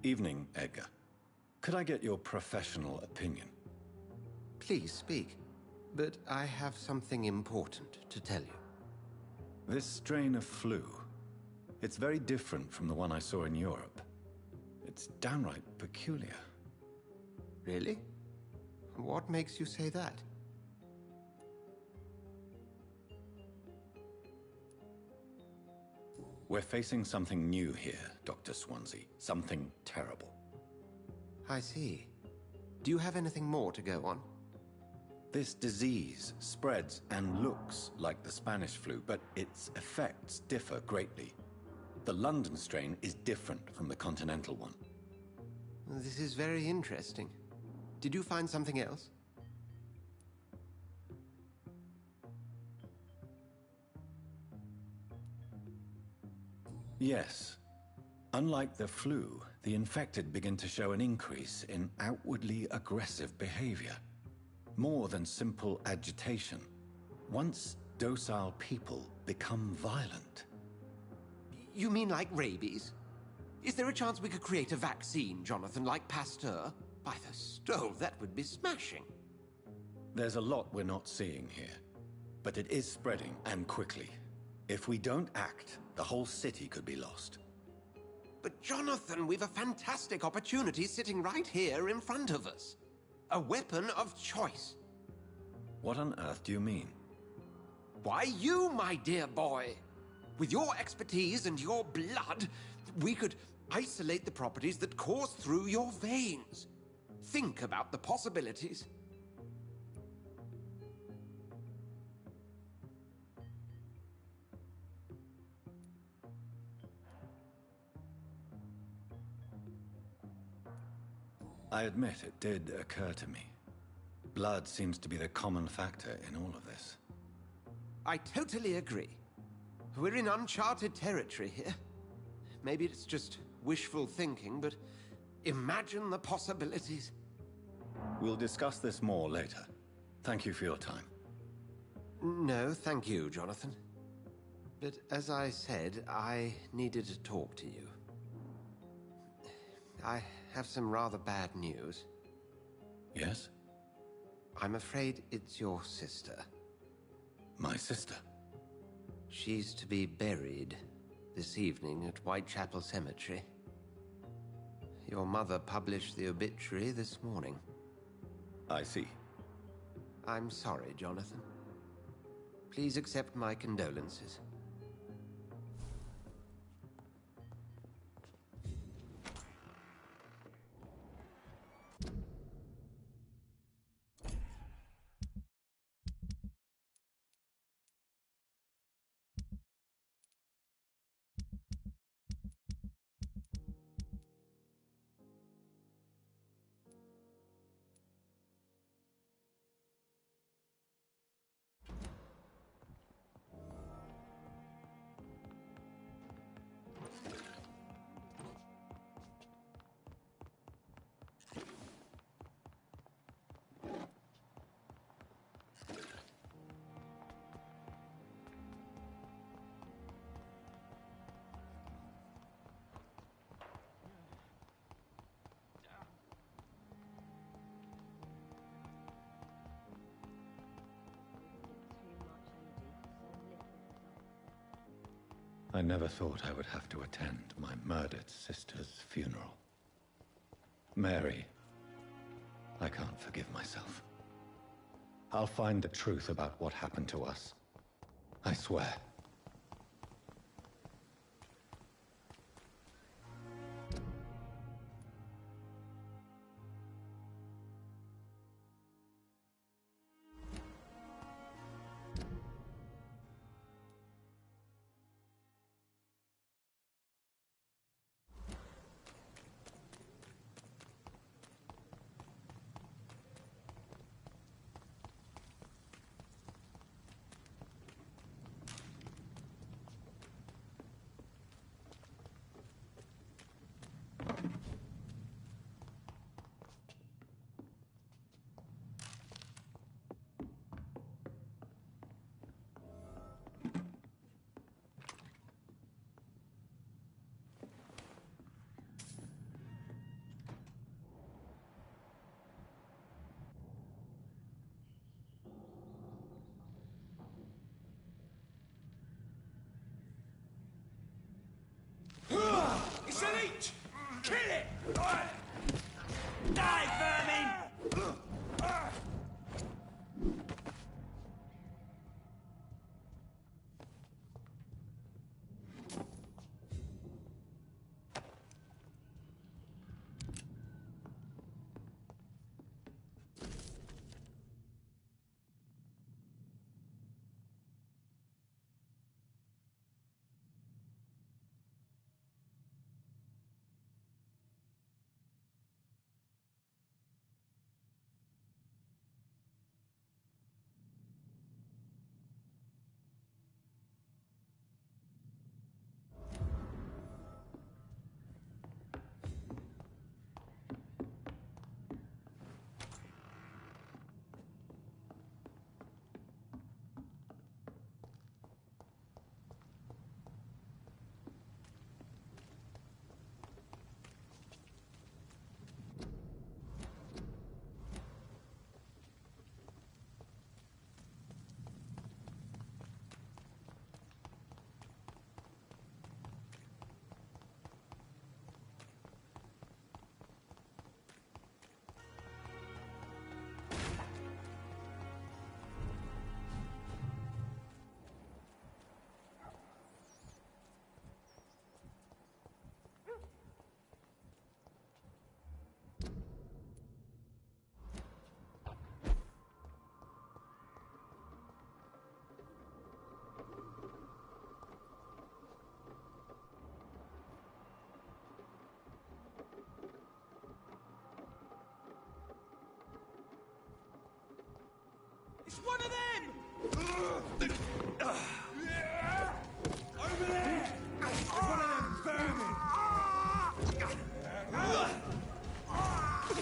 Evening, Edgar. Could I get your professional opinion? Please speak, but I have something important to tell you. This strain of flu, it's very different from the one I saw in Europe. It's downright peculiar. Really? What makes you say that? We're facing something new here, Dr. Swansea. Something terrible. I see. Do you have anything more to go on? This disease spreads and looks like the Spanish flu, but its effects differ greatly. The London strain is different from the continental one. This is very interesting. Did you find something else? Yes. Unlike the flu, the infected begin to show an increase in outwardly aggressive behavior. More than simple agitation. Once docile people become violent. You mean like rabies? Is there a chance we could create a vaccine, Jonathan, like Pasteur? By the stove, that would be smashing. There's a lot we're not seeing here. But it is spreading, and quickly. If we don't act, the whole city could be lost. But Jonathan, we've a fantastic opportunity sitting right here in front of us. A weapon of choice. What on earth do you mean? Why, you, my dear boy. With your expertise and your blood, we could isolate the properties that course through your veins. Think about the possibilities. I admit it did occur to me. Blood seems to be the common factor in all of this. I totally agree. We're in uncharted territory here. Maybe it's just wishful thinking, but imagine the possibilities. We'll discuss this more later. Thank you for your time. No, thank you, Jonathan. But as I said, I needed to talk to you. I have some rather bad news. Yes? I'm afraid it's your sister. My sister? She's to be buried this evening at Whitechapel Cemetery. Your mother published the obituary this morning. I see. I'm sorry, Jonathan. Please accept my condolences. I never thought I would have to attend my murdered sister's funeral. Mary, I can't forgive myself. I'll find the truth about what happened to us. I swear. It's an each! Kill it! Die, vermin! It's one of them! Over there! It's one of them vermin!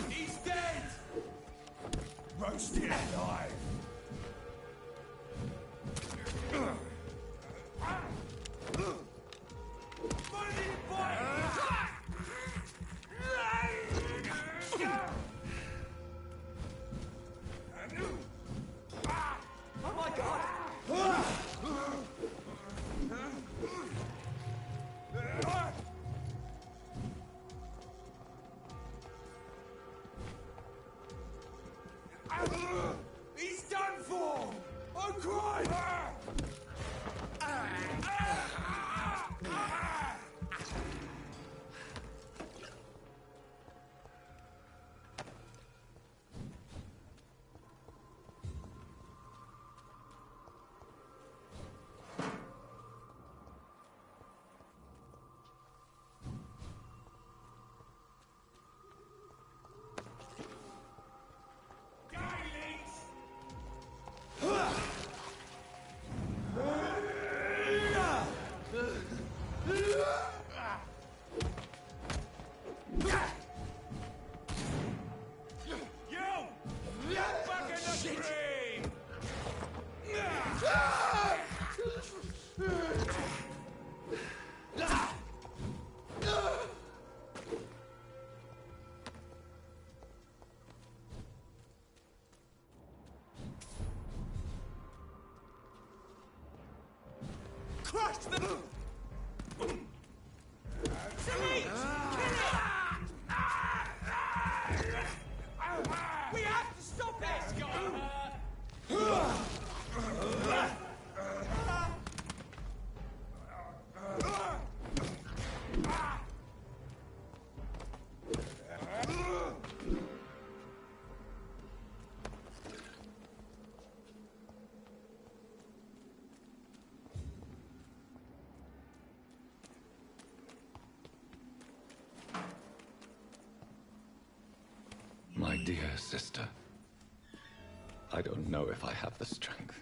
He's dead! Roasted alive! He's done for! Oh, Christ! Crush them! Dear sister, I don't know if I have the strength.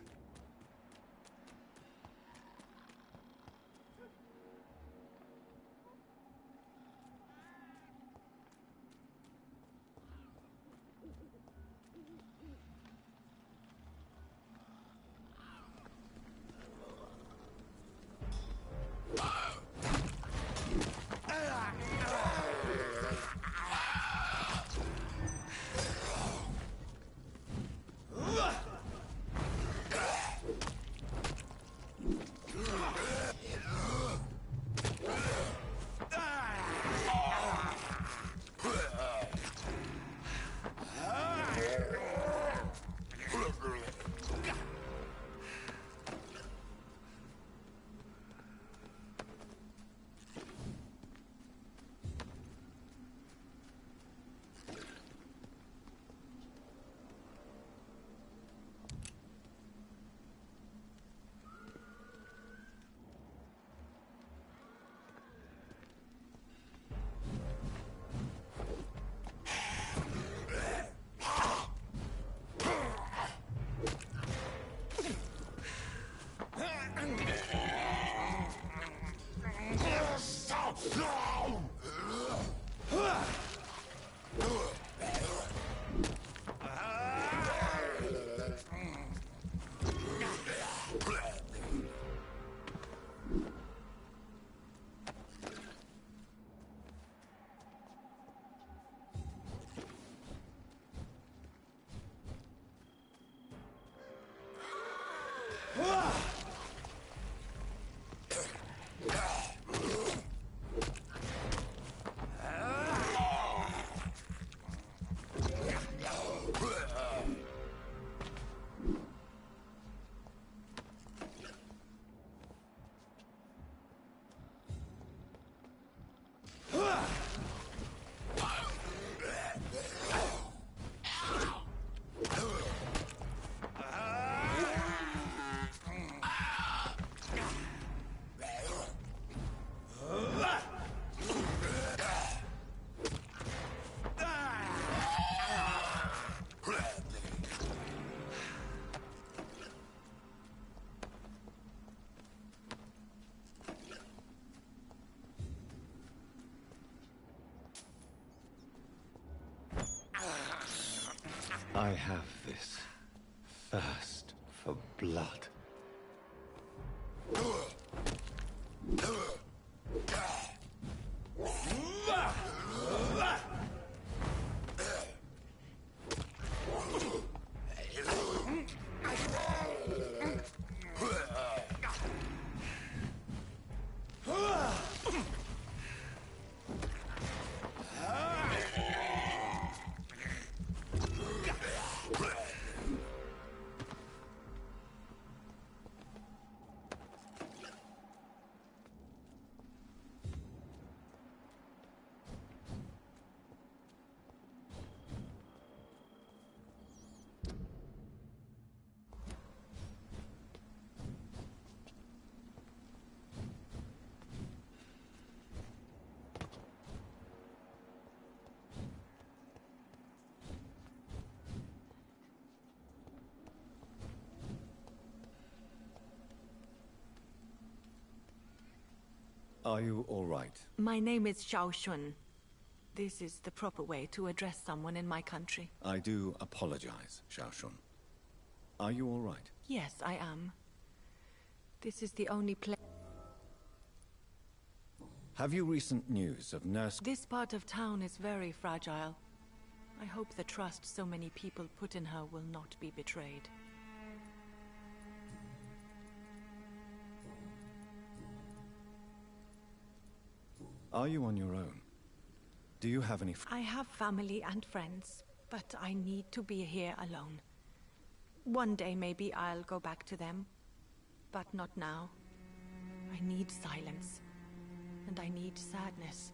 I have this thirst for blood. Are you all right? My name is Xiao Shun. This is the proper way to address someone in my country. I do apologize, Xiaoshun. Are you all right? Yes, I am. This is the only place... Have you recent news of Nurse... This part of town is very fragile. I hope the trust so many people put in her will not be betrayed. Are you on your own? Do you have any... I have family and friends, but I need to be here alone. One day maybe I'll go back to them, but not now. I need silence, and I need sadness.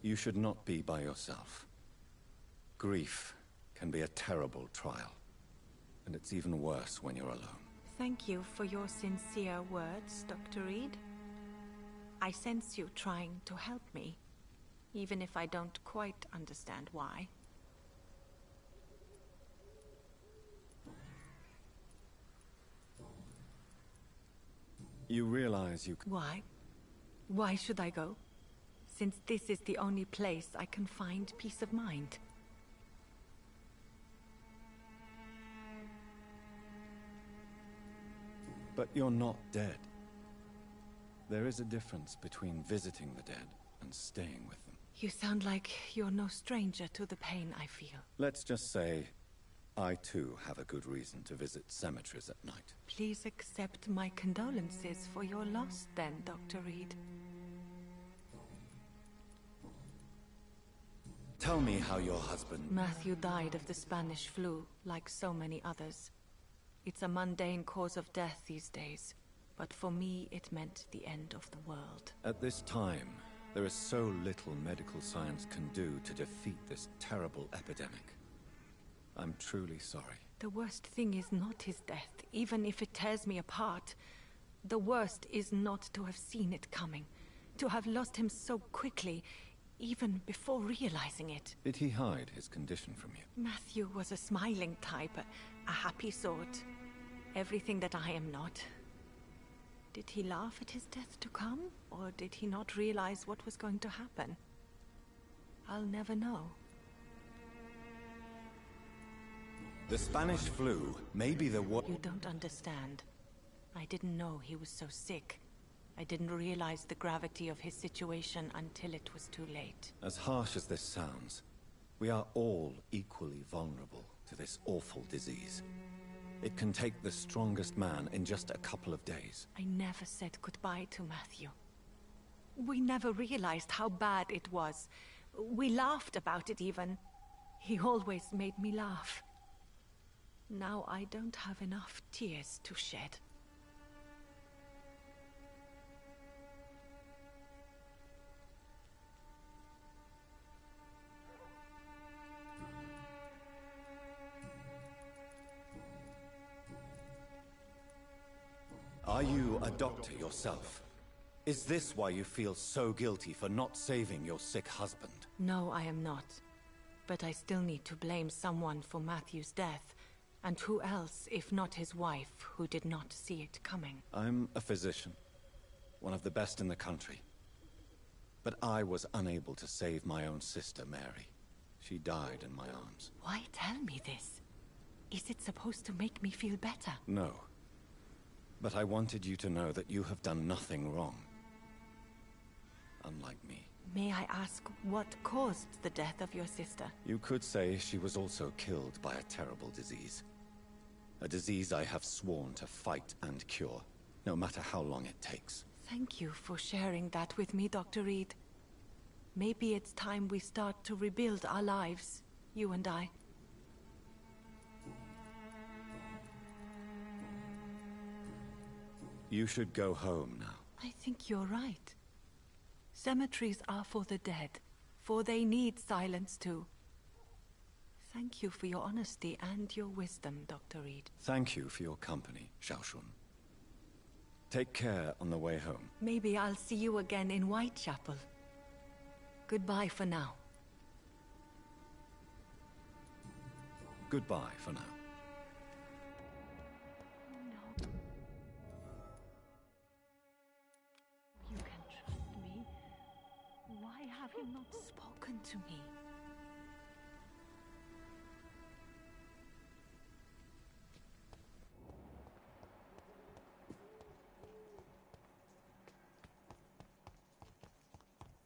You should not be by yourself. Grief can be a terrible trial, and it's even worse when you're alone. Thank you for your sincere words, Dr. Reed. I sense you trying to help me, even if I don't quite understand why. You realize you... Why? Why should I go? Since this is the only place I can find peace of mind. But you're not dead. There is a difference between visiting the dead and staying with them. You sound like you're no stranger to the pain I feel. Let's just say, I too have a good reason to visit cemeteries at night. Please accept my condolences for your loss then, Dr. Reed. Tell me how your husband... Matthew died of the Spanish flu, like so many others. It's a mundane cause of death these days, but for me it meant the end of the world. At this time, there is so little medical science can do to defeat this terrible epidemic. I'm truly sorry. The worst thing is not his death, even if it tears me apart. The worst is not to have seen it coming, to have lost him so quickly, even before realizing it. Did he hide his condition from you? Matthew was a smiling type, a happy sort. Everything that I am not. Did he laugh at his death to come, or did he not realize what was going to happen? I'll never know. The Spanish flu may be the worst. You don't understand. I didn't know he was so sick. I didn't realize the gravity of his situation until it was too late. As harsh as this sounds, we are all equally vulnerable to this awful disease. It can take the strongest man in just a couple of days. I never said goodbye to Matthew. We never realized how bad it was. We laughed about it even. He always made me laugh. Now I don't have enough tears to shed. Are you a doctor yourself? Is this why you feel so guilty for not saving your sick husband? No, I am not. But I still need to blame someone for Matthew's death. And who else, if not his wife, who did not see it coming? I'm a physician, one of the best in the country. But I was unable to save my own sister, Mary. She died in my arms. Why tell me this? Is it supposed to make me feel better? No. But I wanted you to know that you have done nothing wrong. Unlike me. May I ask what caused the death of your sister? You could say she was also killed by a terrible disease. A disease I have sworn to fight and cure, no matter how long it takes. Thank you for sharing that with me, Dr. Reed. Maybe it's time we start to rebuild our lives, you and I. You should go home now. I think you're right. Cemeteries are for the dead, for they need silence too. Thank you for your honesty and your wisdom, Dr. Reed. Thank you for your company, Xiaoshun. Take care on the way home. Maybe I'll see you again in Whitechapel. Goodbye for now. Goodbye for now. You can trust me. Why have you not spoken to me?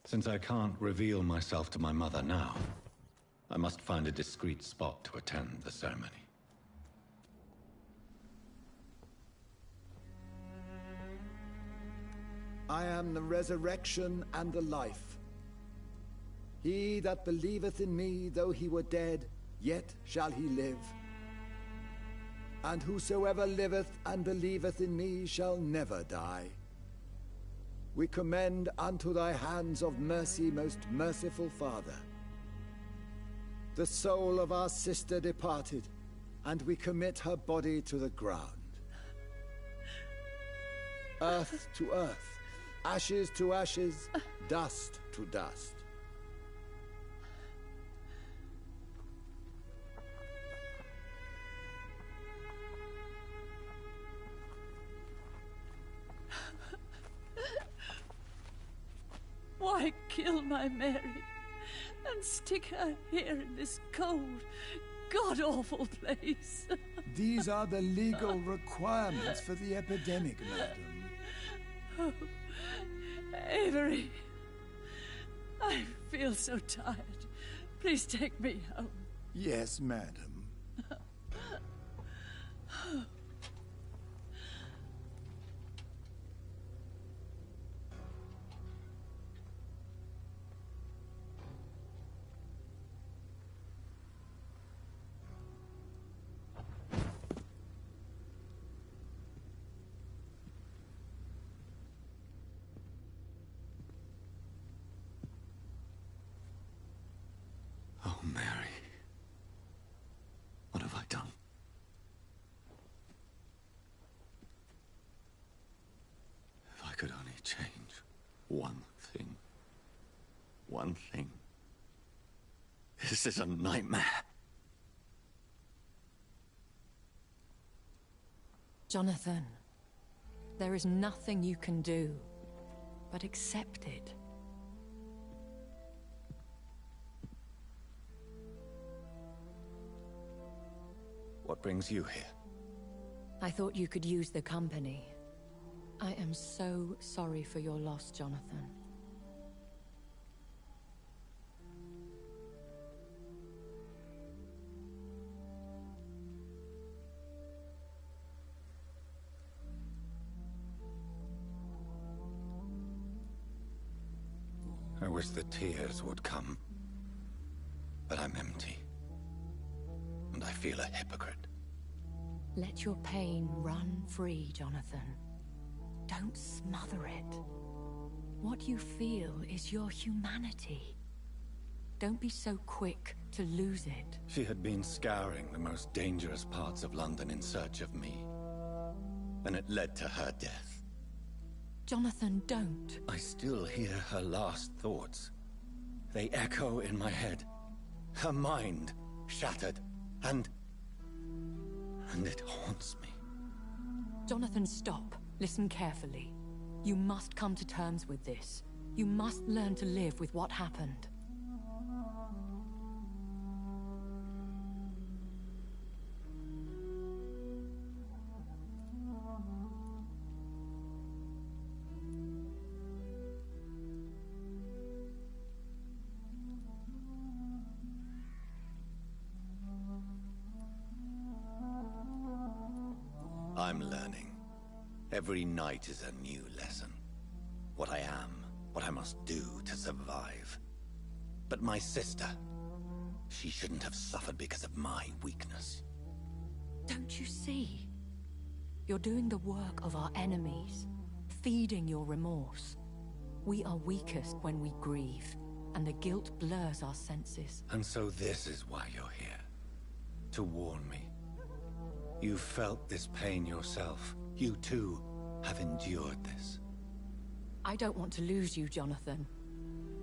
Since I can't reveal myself to my mother now, I must find a discreet spot to attend the ceremony. I am the resurrection and the life. He that believeth in me, though he were dead, yet shall he live. And whosoever liveth and believeth in me shall never die. We commend unto thy hands of mercy, most merciful Father, the soul of our sister departed, and we commit her body to the ground. Earth to earth, Ashes to ashes, dust to dust. Why kill my Mary and stick her here in this cold, god-awful place? These are the legal requirements for the epidemic, madam. Oh, Avery, I feel so tired. Please take me home. Yes, madam. Oh, Mary. What have I done? If I could only change one thing. One thing. This is a nightmare. Jonathan, there is nothing you can do but accept it. What brings you here? I thought you could use the company. I am so sorry for your loss, Jonathan. I wish the tears would come. But I'm empty. And I feel a hypocrite. Let your pain run free, Jonathan. Don't smother it. What you feel is your humanity. Don't be so quick to lose it. She had been scouring the most dangerous parts of London in search of me. And it led to her death. Jonathan, don't. I still hear her last thoughts. They echo in my head. Her mind shattered, and it haunts me. Jonathan, stop. Listen carefully. You must come to terms with this. You must learn to live with what happened. I'm learning. Every night is a new lesson. What I am, what I must do to survive. But my sister, she shouldn't have suffered because of my weakness. Don't you see? You're doing the work of our enemies, feeding your remorse. We are weakest when we grieve, and the guilt blurs our senses. And so this is why you're here. To warn me. You felt this pain yourself. You too have endured this. I don't want to lose you, Jonathan.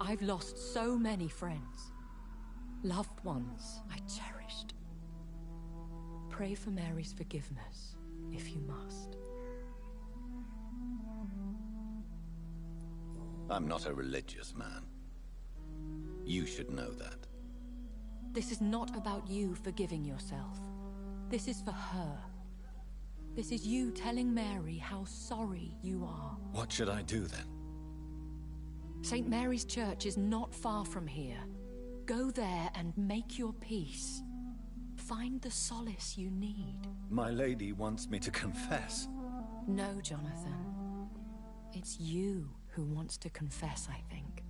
I've lost so many friends. Loved ones I cherished. Pray for Mary's forgiveness, if you must. I'm not a religious man. You should know that. This is not about you forgiving yourself. This is for her. This is you telling Mary how sorry you are. What should I do then? St. Mary's Church is not far from here. Go there and make your peace. Find the solace you need. My lady wants me to confess. No, Jonathan. It's you who wants to confess, I think.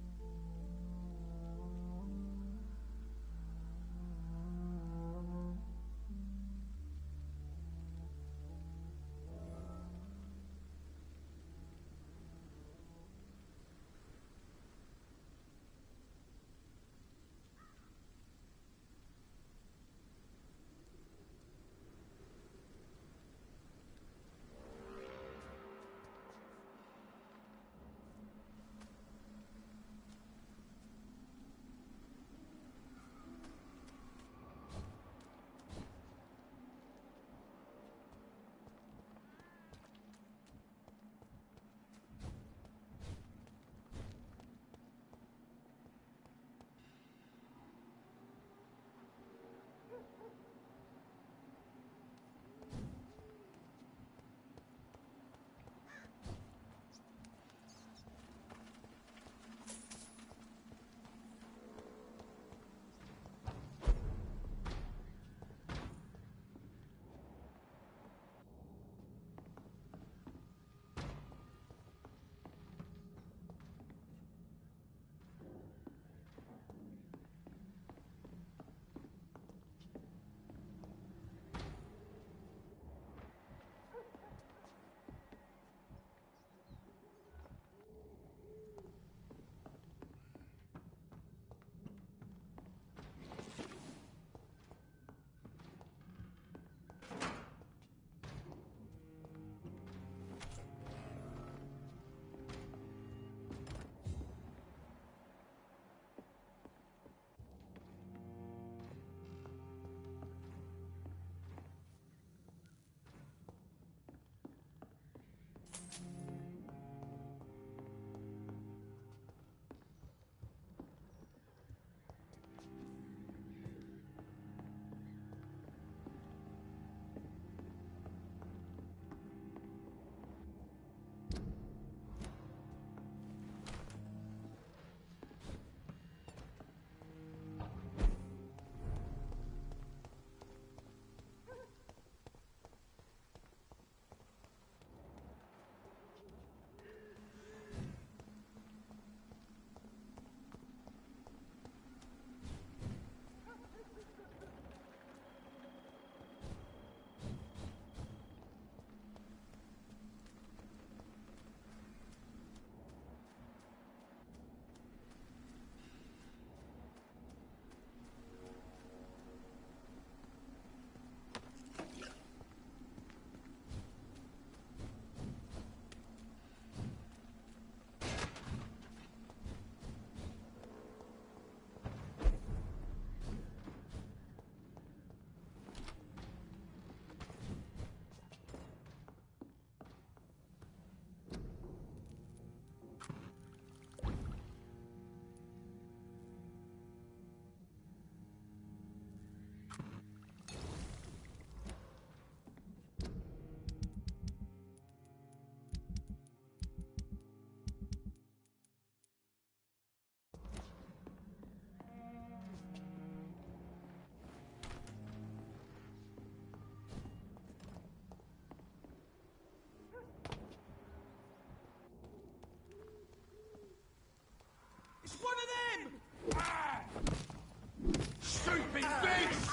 face!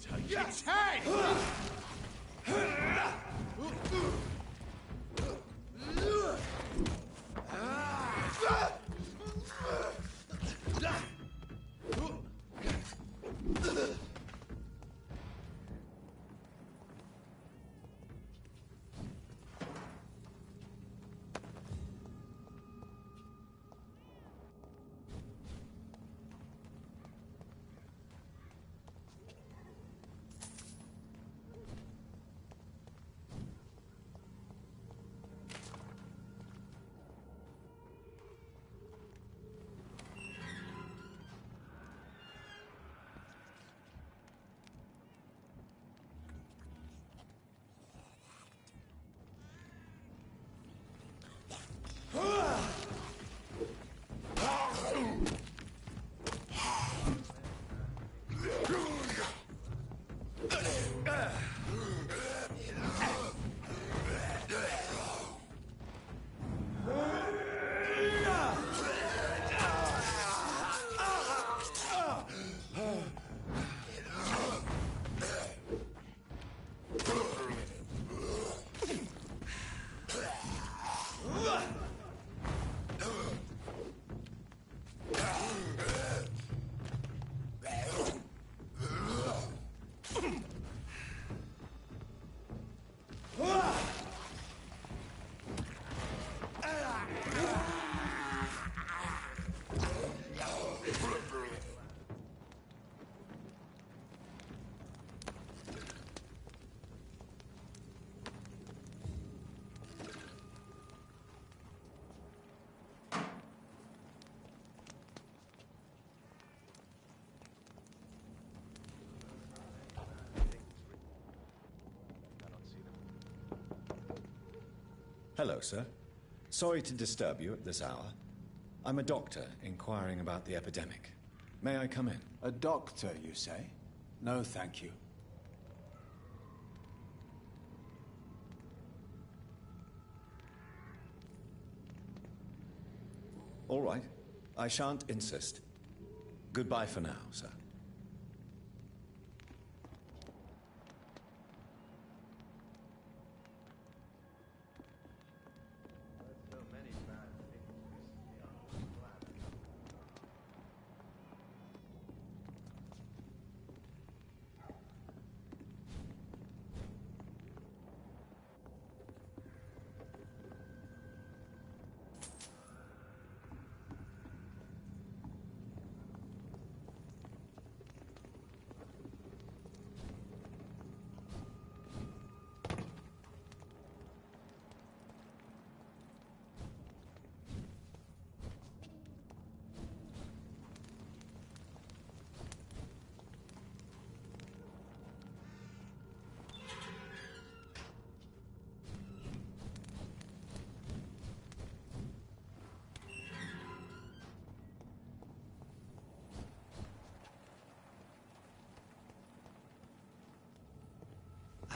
Take its head! Hello, sir. Sorry to disturb you at this hour. I'm a doctor inquiring about the epidemic. May I come in? A doctor, you say? No, thank you. All right. I shan't insist. Goodbye for now, sir.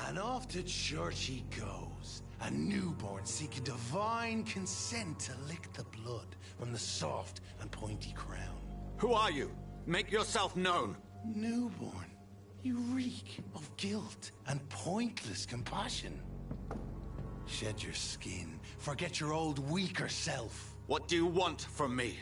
And off to church he goes, a newborn seeking divine consent to lick the blood from the soft and pointy crown. Who are you? Make yourself known. Newborn, you reek of guilt and pointless compassion. Shed your skin, forget your old weaker self. What do you want from me?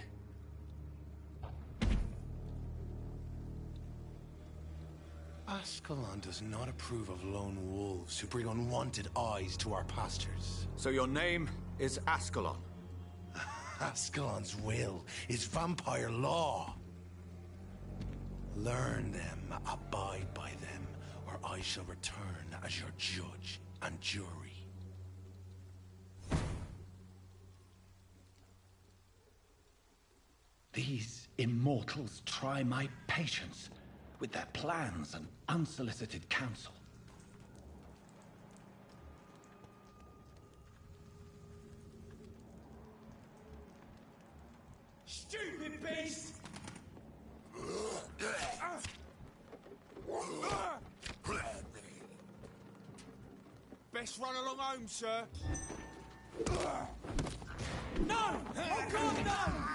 Ascalon does not approve of lone wolves who bring unwanted eyes to our pastures. So your name is Ascalon? Ascalon's will is vampire law. Learn them, abide by them, or I shall return as your judge and jury. These immortals try my patience with their plans and unsolicited counsel. Stupid beast! Best run along home, sir. No! Oh God, no!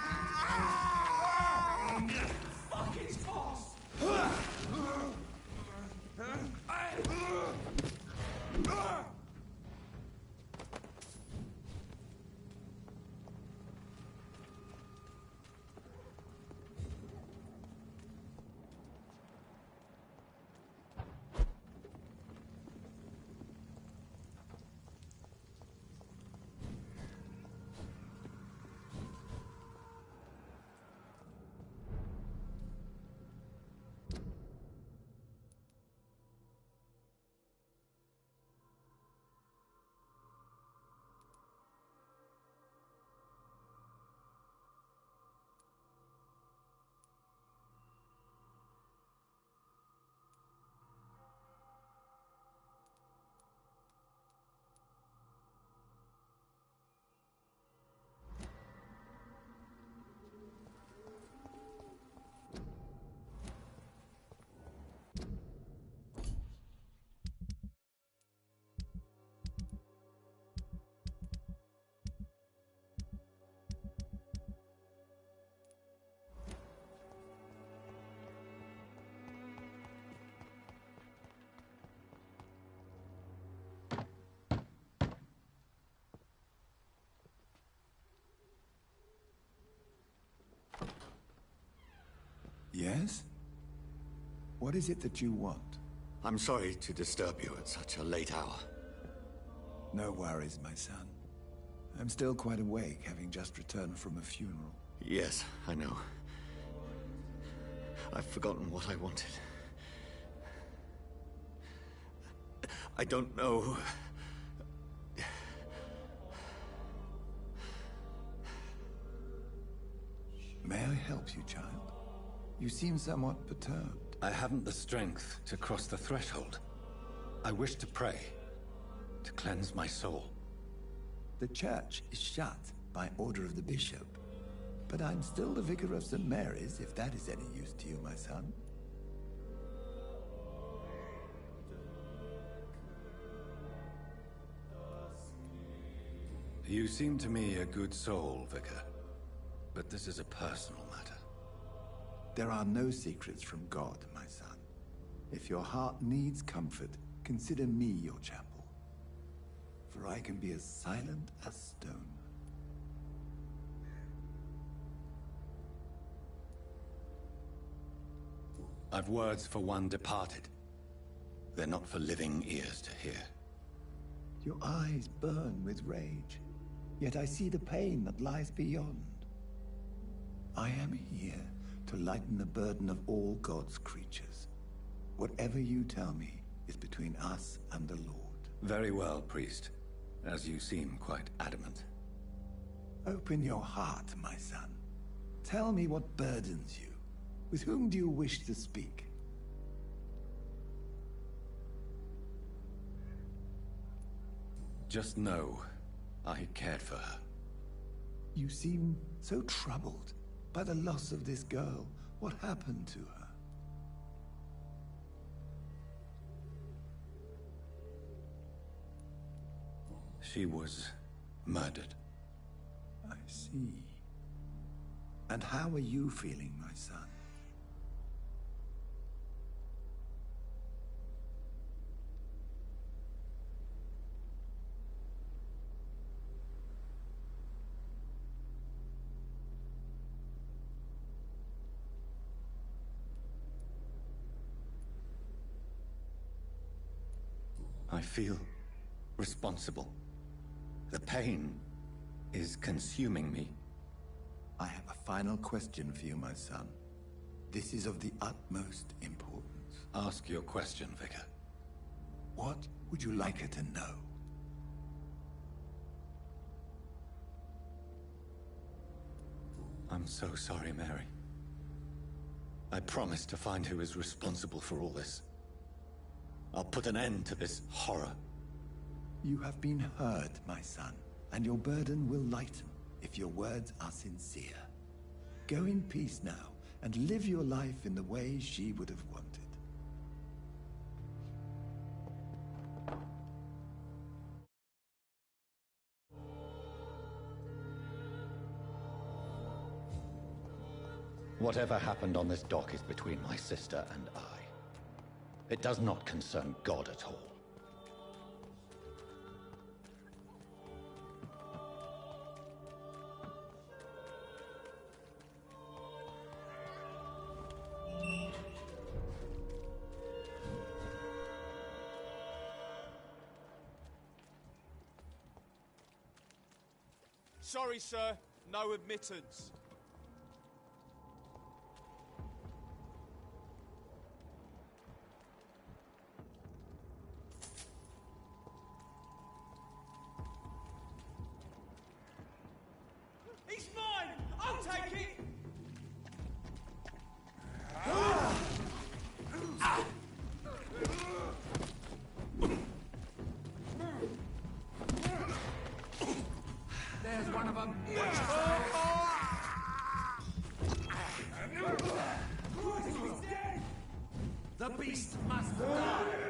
Yes? What is it that you want? I'm sorry to disturb you at such a late hour. No worries, my son. I'm still quite awake, having just returned from a funeral. Yes, I know. I've forgotten what I wanted. I don't know. May I help you, child? You seem somewhat perturbed. I haven't the strength to cross the threshold. I wish to pray, to cleanse my soul. The church is shut by order of the bishop. But I'm still the vicar of St. Mary's, if that is any use to you, my son. You seem to me a good soul, Vicar. But this is a personal matter. There are no secrets from God, my son. If your heart needs comfort, consider me your chapel. For I can be as silent as stone. I've words for one departed. They're not for living ears to hear. Your eyes burn with rage, yet I see the pain that lies beyond. I am here to lighten the burden of all God's creatures. Whatever you tell me is between us and the Lord. Very well, priest. As you seem quite adamant. Open your heart, my son. Tell me what burdens you. With whom do you wish to speak? Just know, I cared for her. You seem so troubled by the loss of this girl. What happened to her? She was murdered. I see. And how are you feeling, my son? I feel responsible. The pain is consuming me. I have a final question for you, my son. This is of the utmost importance. Ask your question, Vicar. What would you like her to know? I'm so sorry, Mary. I promise to find who is responsible for all this. I'll put an end to this horror. You have been heard, my son, and your burden will lighten if your words are sincere. Go in peace now, and live your life in the way she would have wanted. Whatever happened on this dock is between my sister and I. It does not concern God at all. Sorry, sir. No admittance. He's mine! I'll take it! There's one of them. The beast must die.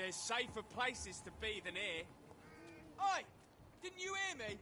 There's safer places to be than here. Oi! Didn't you hear me?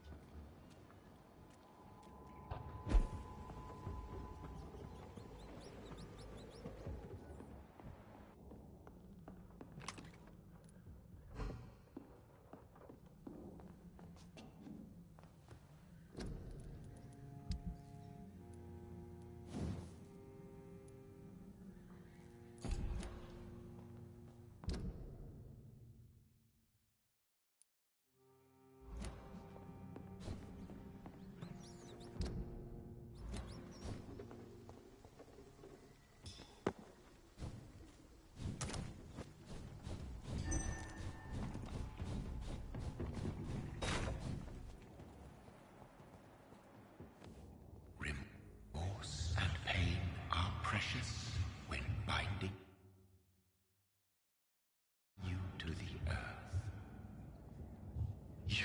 Remorse and pain are precious when binding you to the earth. You.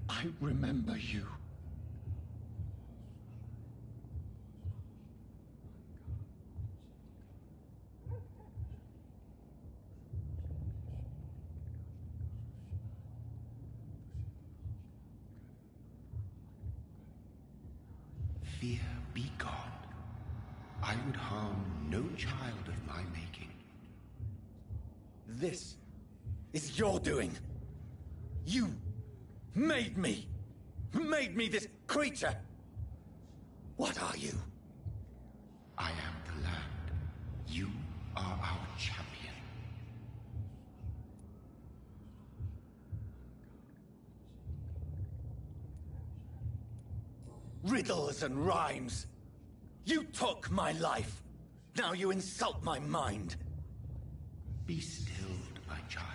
I remember you. Fear be gone. I would harm no child of my making. This is your doing. You made me. Made me this creature. What are you? I am the land. You are our champion. Riddles and rhymes. You took my life. Now you insult my mind. Be stilled, my child.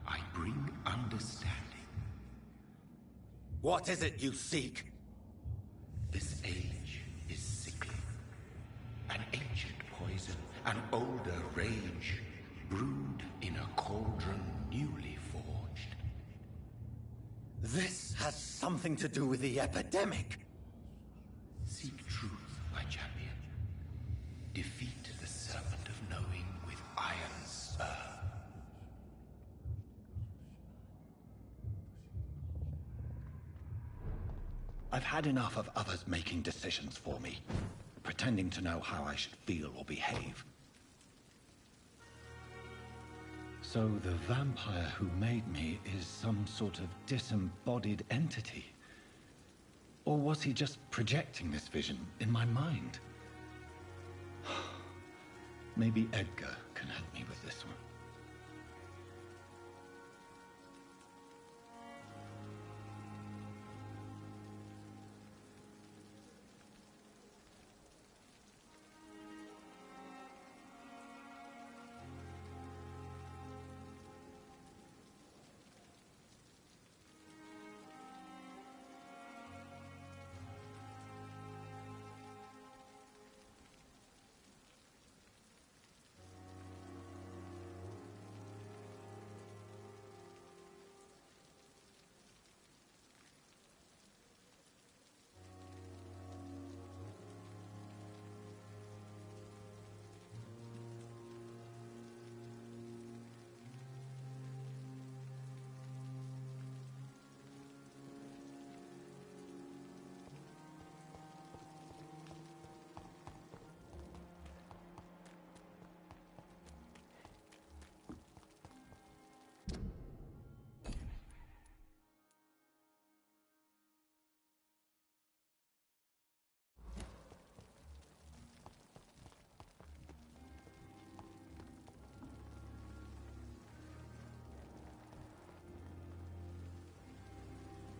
I bring understanding. What is it you seek? This age is sickly. An ancient poison, an older rage, brewed in a cauldron newly forged. This has something to do with the epidemic. Seek truth, my champion. Defeat the serpent of knowing with iron spur. I've had enough of others making decisions for me, pretending to know how I should feel or behave. So the vampire who made me is some sort of disembodied entity? Or was he just projecting this vision in my mind? Maybe Edgar can help me with this one.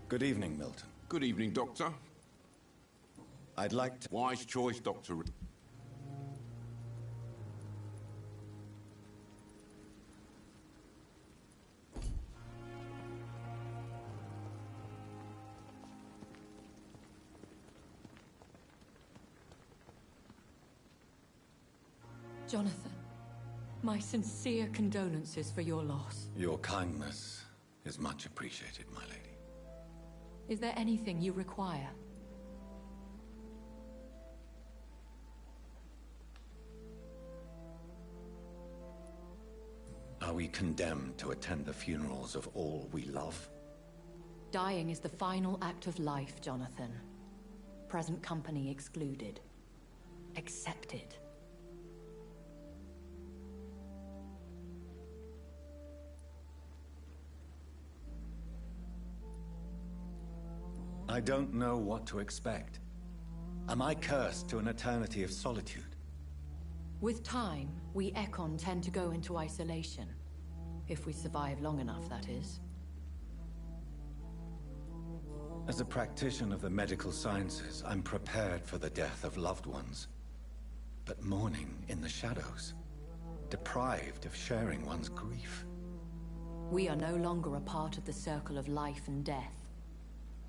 Good evening, Milton. Good evening, Doctor. I'd like to... Wise choice, Doctor. Jonathan, my sincere condolences for your loss. Your kindness is much appreciated, my lady. Is there anything you require? Are we condemned to attend the funerals of all we love? Dying is the final act of life, Jonathan. Present company excluded. Accepted. I don't know what to expect. Am I cursed to an eternity of solitude? With time, we Ekon tend to go into isolation. If we survive long enough, that is. As a practitioner of the medical sciences, I'm prepared for the death of loved ones. But mourning in the shadows, deprived of sharing one's grief. We are no longer a part of the circle of life and death.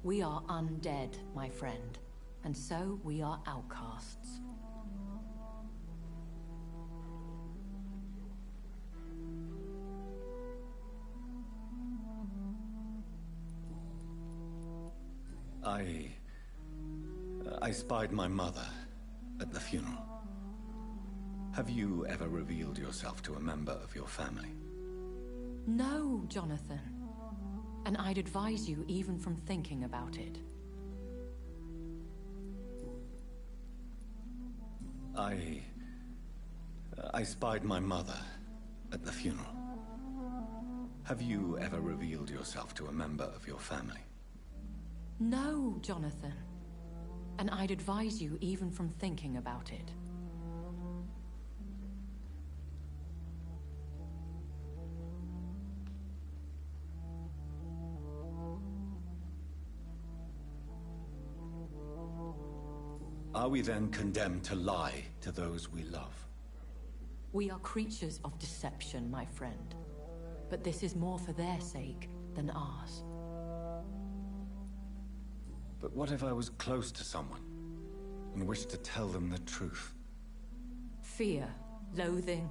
We are undead, my friend, and so we are outcasts. I spied my mother at the funeral. Have you ever revealed yourself to a member of your family? No, Jonathan. And I'd advise you even from thinking about it. I spied my mother at the funeral. Have you ever revealed yourself to a member of your family? No, Jonathan. And I'd advise you even from thinking about it. Are we then condemned to lie to those we love? We are creatures of deception, my friend. But this is more for their sake than ours. But what if I was close to someone and wished to tell them the truth? Fear, loathing,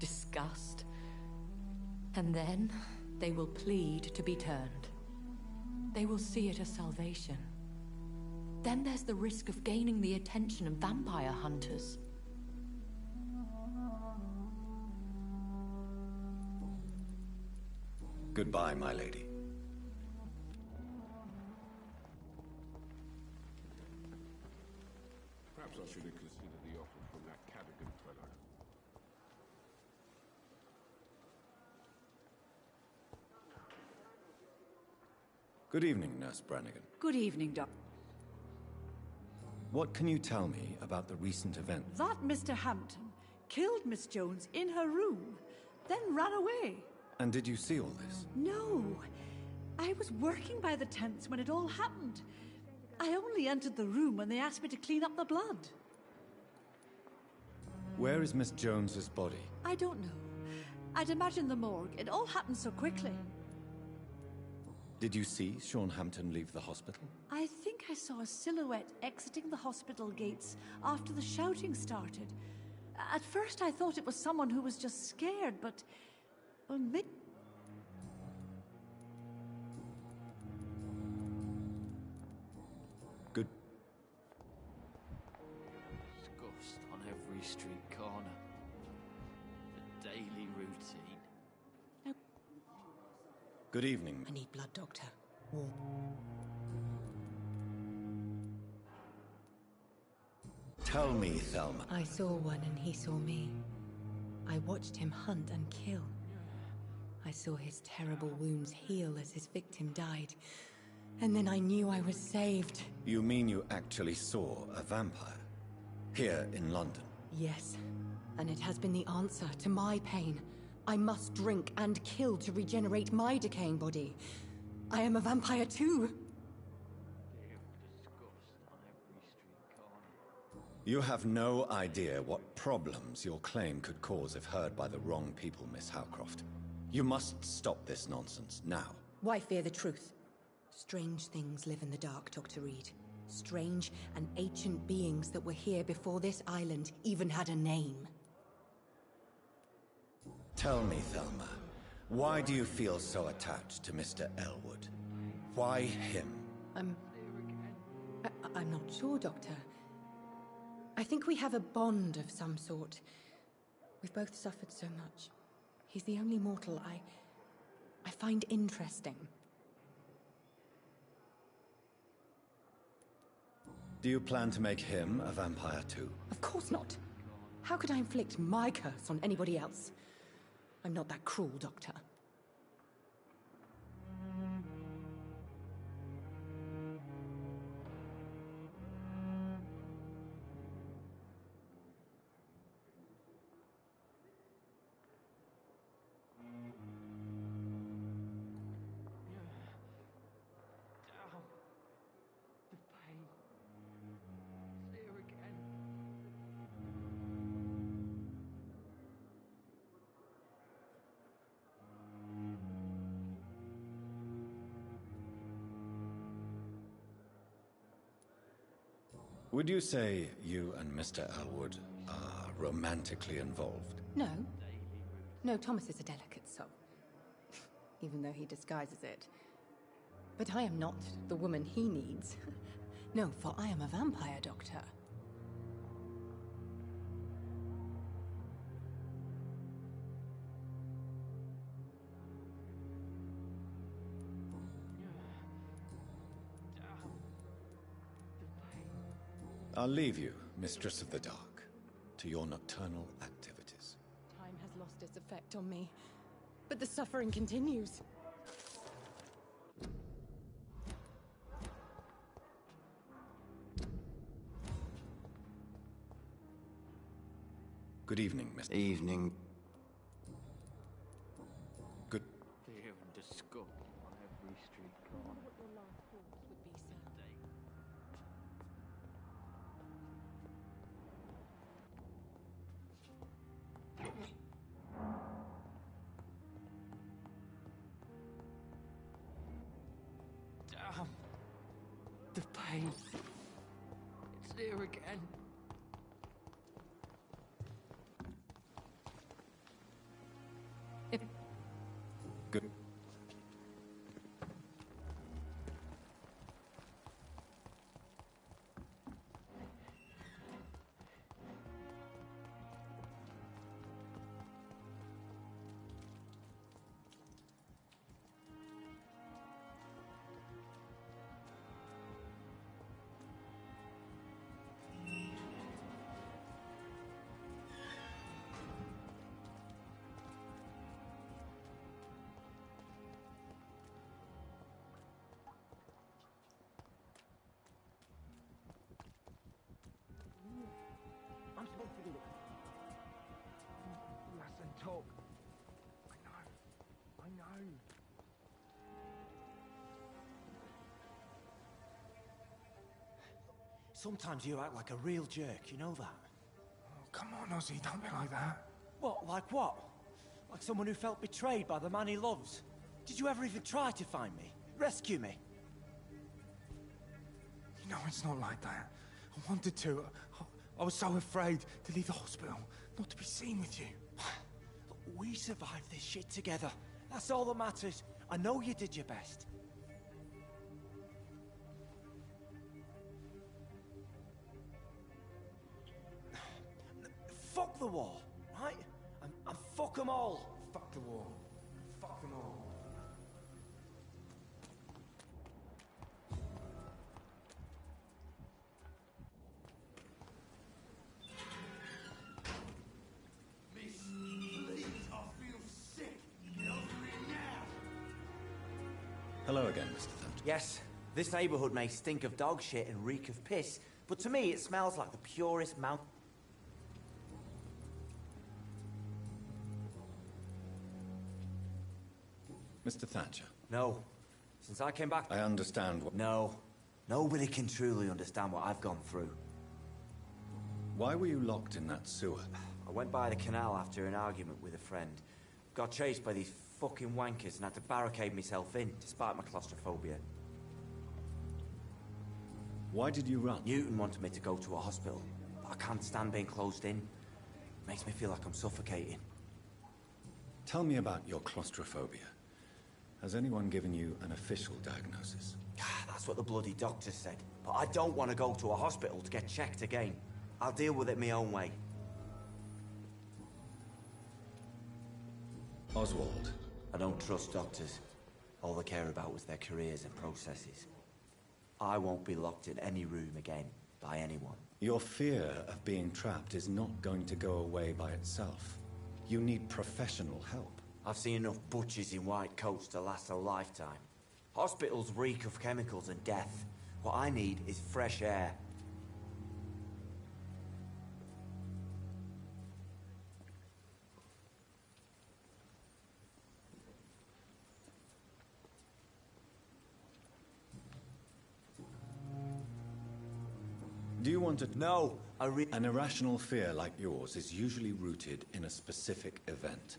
disgust. And then they will plead to be turned. They will see it as salvation. Then there's the risk of gaining the attention of vampire hunters. Goodbye, my lady. Perhaps I should have considered the offer from that Cadogan fellow. Good evening, Nurse Brannigan. Good evening, Doc. What can you tell me about the recent event? That Mr. Hampton killed Miss Jones in her room, then ran away. And did you see all this? No. I was working by the tents when it all happened. I only entered the room when they asked me to clean up the blood. Where is Miss Jones's body? I don't know. I'd imagine the morgue. It all happened so quickly. Did you see Sean Hampton leave the hospital? I think I saw a silhouette exiting the hospital gates after the shouting started. At first I thought it was someone who was just scared, but... well, Good. Disgust on every street corner. The daily routine. Good evening. I need blood, Doctor. Warm. Tell me, Thelma. I saw one and he saw me. I watched him hunt and kill. I saw his terrible wounds heal as his victim died. And then I knew I was saved. You mean you actually saw a vampire? Here in London? Yes. And it has been the answer to my pain. I must drink and kill to regenerate my decaying body. I am a vampire too. You have no idea what problems your claim could cause if heard by the wrong people, Miss Howcroft. You must stop this nonsense now. Why fear the truth? Strange things live in the dark, Dr. Reed. Strange and ancient beings that were here before this island even had a name. Tell me, Thelma, why do you feel so attached to Mr. Elwood? Why him? I'm not sure, Doctor. I think we have a bond of some sort. We've both suffered so much. He's the only mortal I find interesting. Do you plan to make him a vampire too? Of course not. How could I inflict my curse on anybody else? I'm not that cruel, Doctor. Would you say you and Mr. Elwood are romantically involved? No. No, Thomas is a delicate soul. Even though he disguises it. But I am not the woman he needs. No, for I am a vampire, Doctor. I'll leave you, Mistress of the Dark, to your nocturnal activities. Time has lost its effect on me, but the suffering continues. Good evening, Mr. Evening. Good. Fear and disgust on every street corner. What your last thoughts would be, sir. Damn. The pain. It's here again. Good. I'm supposed to do it. Listen, talk. I know. Sometimes you act like a real jerk, you know that? Oh, come on, Ozzy, don't be like that. What, like what? Like someone who felt betrayed by the man he loves? Did you ever even try to find me? Rescue me? You know, it's not like that. I wanted to. I was so afraid to leave the hospital, not to be seen with you. Look, we survived this shit together. That's all that matters. I know you did your best. Fuck the war, right? And fuck them all. Fuck the war. Fuck them all. Hello again, Mr. Thatcher. Yes, this neighborhood may stink of dog shit and reek of piss, but to me it smells like the purest mouth. Mr. Thatcher. No. Since I came back... I understand what... No. Nobody can truly understand what I've gone through. Why were you locked in that sewer? I went by the canal after an argument with a friend. Got chased by these fucking wankers and had to barricade myself in, despite my claustrophobia. Why did you run? Newton wanted me to go to a hospital, but I can't stand being closed in. Makes me feel like I'm suffocating. Tell me about your claustrophobia. Has anyone given you an official diagnosis? That's what the bloody doctor said. But I don't want to go to a hospital to get checked again. I'll deal with it my own way. Oswald. I don't trust doctors. All they care about was their careers and processes. I won't be locked in any room again by anyone. Your fear of being trapped is not going to go away by itself. You need professional help. I've seen enough butchers in white coats to last a lifetime. Hospitals reek of chemicals and death. What I need is fresh air. Do you want to... No, An irrational fear like yours is usually rooted in a specific event.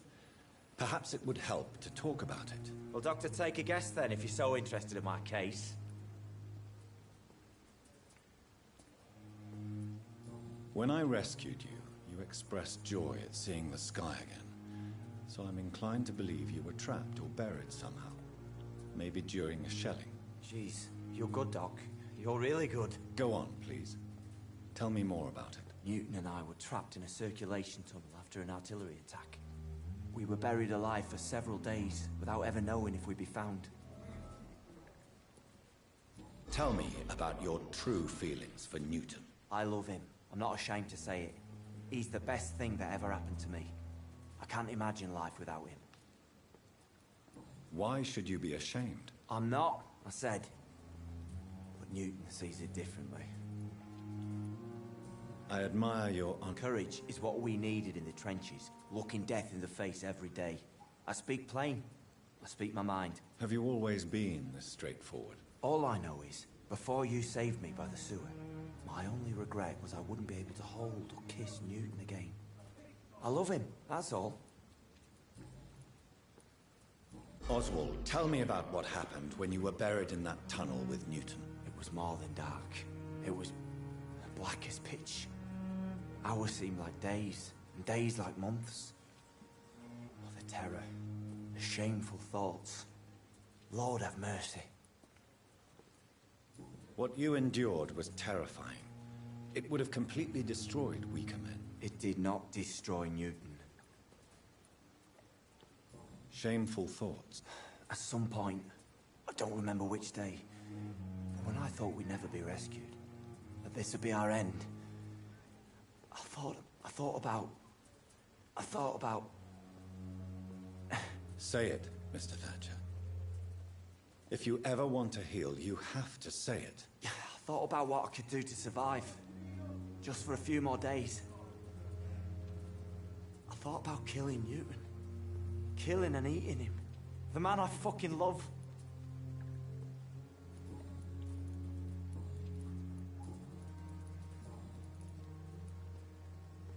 Perhaps it would help to talk about it. Well, Doctor, take a guess then, if you're so interested in my case. When I rescued you, you expressed joy at seeing the sky again. So I'm inclined to believe you were trapped or buried somehow. Maybe during a shelling. Jeez, you're good, Doc. You're really good. Go on, please. Tell me more about it. Newton and I were trapped in a circulation tunnel after an artillery attack. We were buried alive for several days, without ever knowing if we'd be found. Tell me about your true feelings for Newton. I love him. I'm not ashamed to say it. He's the best thing that ever happened to me. I can't imagine life without him. Why should you be ashamed? I'm not, I said. But Newton sees it differently. I admire your courage is what we needed in the trenches, looking death in the face every day. I speak plain. I speak my mind. Have you always been this straightforward? All I know is, before you saved me by the sewer, my only regret was I wouldn't be able to hold or kiss Newton again. I love him, that's all. Oswald, tell me about what happened when you were buried in that tunnel with Newton. It was more than dark. It was black as pitch. Hours seemed like days, and days like months. Oh, the terror, the shameful thoughts. Lord have mercy. What you endured was terrifying. It would have completely destroyed weaker men. It did not destroy Newton. Shameful thoughts. At some point, I don't remember which day, but when I thought we'd never be rescued, that this would be our end, I thought about... Say it, Mr. Thatcher. If you ever want to heal, you have to say it. I thought about what I could do to survive. Just for a few more days. I thought about killing Newton. Killing and eating him. The man I fucking love.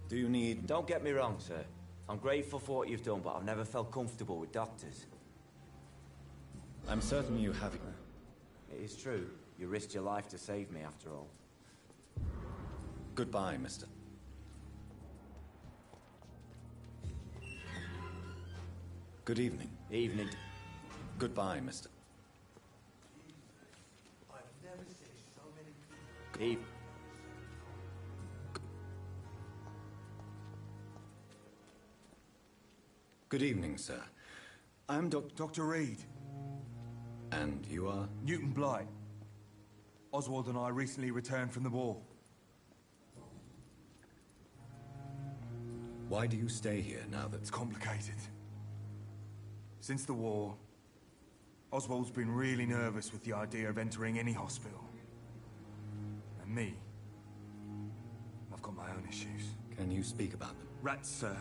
Do you need... Don't get me wrong, sir. I'm grateful for what you've done, but I've never felt comfortable with doctors. I'm certain you have... It is true. You risked your life to save me, after all. Goodbye, mister. Good evening. Evening. Goodbye, mister. I've never seen so many people. Good evening, sir. I'm Dr. Reed. And you are? Newton Blight. Oswald and I recently returned from the war. Why do you stay here now that... It's complicated. Since the war, Oswald's been really nervous with the idea of entering any hospital. And me, I've got my own issues. Can you speak about them? Rats, sir.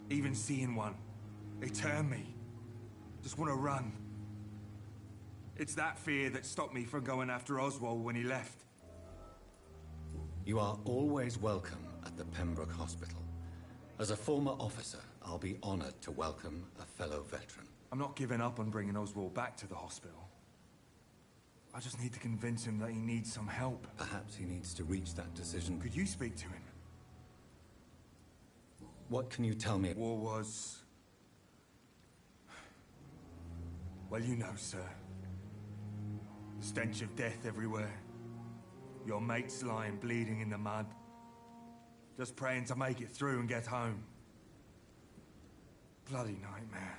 Even seeing one, they turn me. Just want to run. It's that fear that stopped me from going after Oswald when he left. You are always welcome at the Pembroke Hospital. As a former officer, I'll be honored to welcome a fellow veteran. I'm not giving up on bringing Oswald back to the hospital. I just need to convince him that he needs some help. Perhaps he needs to reach that decision. Could you speak to him? What can you tell me? War was... Well, you know, sir. The stench of death everywhere. Your mates lying bleeding in the mud. Just praying to make it through and get home. bloody nightmare.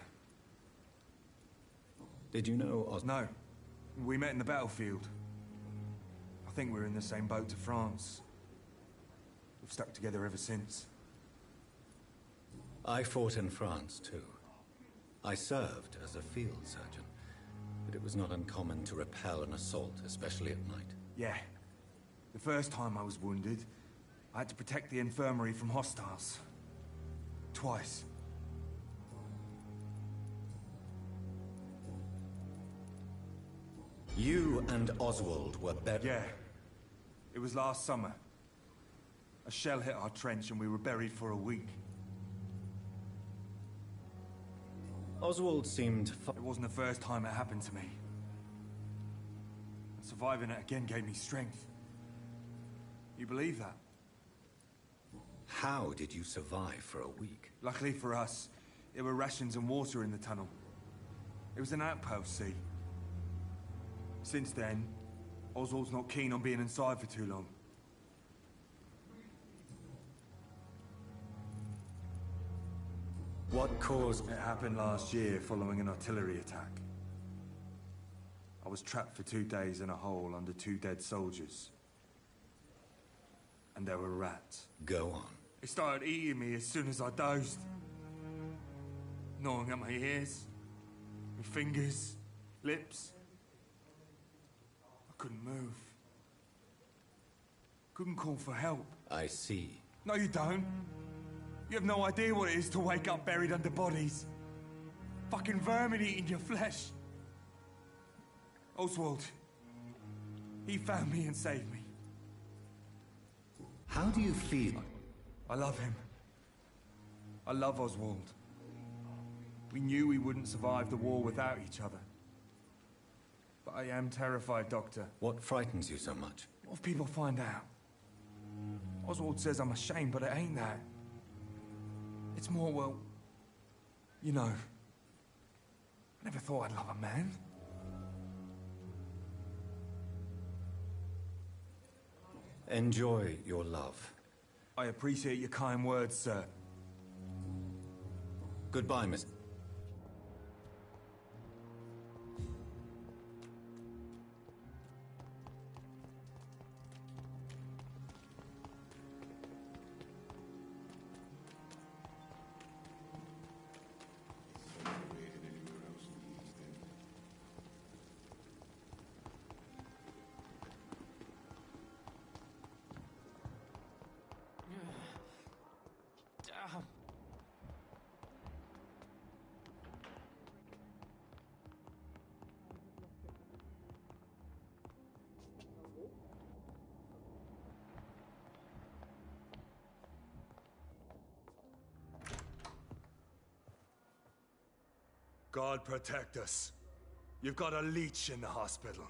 Did you know No. We met in the battlefield. I think we're in the same boat to France. We've stuck together ever since. I fought in France, too. I served as a field surgeon, but it was not uncommon to repel an assault, especially at night. Yeah. The first time I was wounded, I had to protect the infirmary from hostiles. Twice. You and Oswald were buried? Yeah. It was last summer. A shell hit our trench and we were buried for a week. Oswald seemed... It wasn't the first time it happened to me. And surviving it again gave me strength. You believe that? How did you survive for a week? Luckily for us, there were rations and water in the tunnel. It was an outpost, see? Since then, Oswald's not keen on being inside for too long. What caused... It happened last year following an artillery attack. I was trapped for 2 days in a hole under 2 dead soldiers. And there were rats. Go on. They started eating me as soon as I dozed. Gnawing at my ears, my fingers, lips. I couldn't move. Couldn't call for help. I see. No, you don't. You have no idea what it is to wake up buried under bodies. Fucking vermin eating your flesh. Oswald. He found me and saved me. How do you feel? I love him. I love Oswald. We knew we wouldn't survive the war without each other. But I am terrified, Doctor. What frightens you so much? What if people find out? Oswald says I'm ashamed, but it ain't that. It's more, well, you know, I never thought I'd love a man. Enjoy your love. I appreciate your kind words, sir. Goodbye, Miss... God protect us. You've got a leech in the hospital.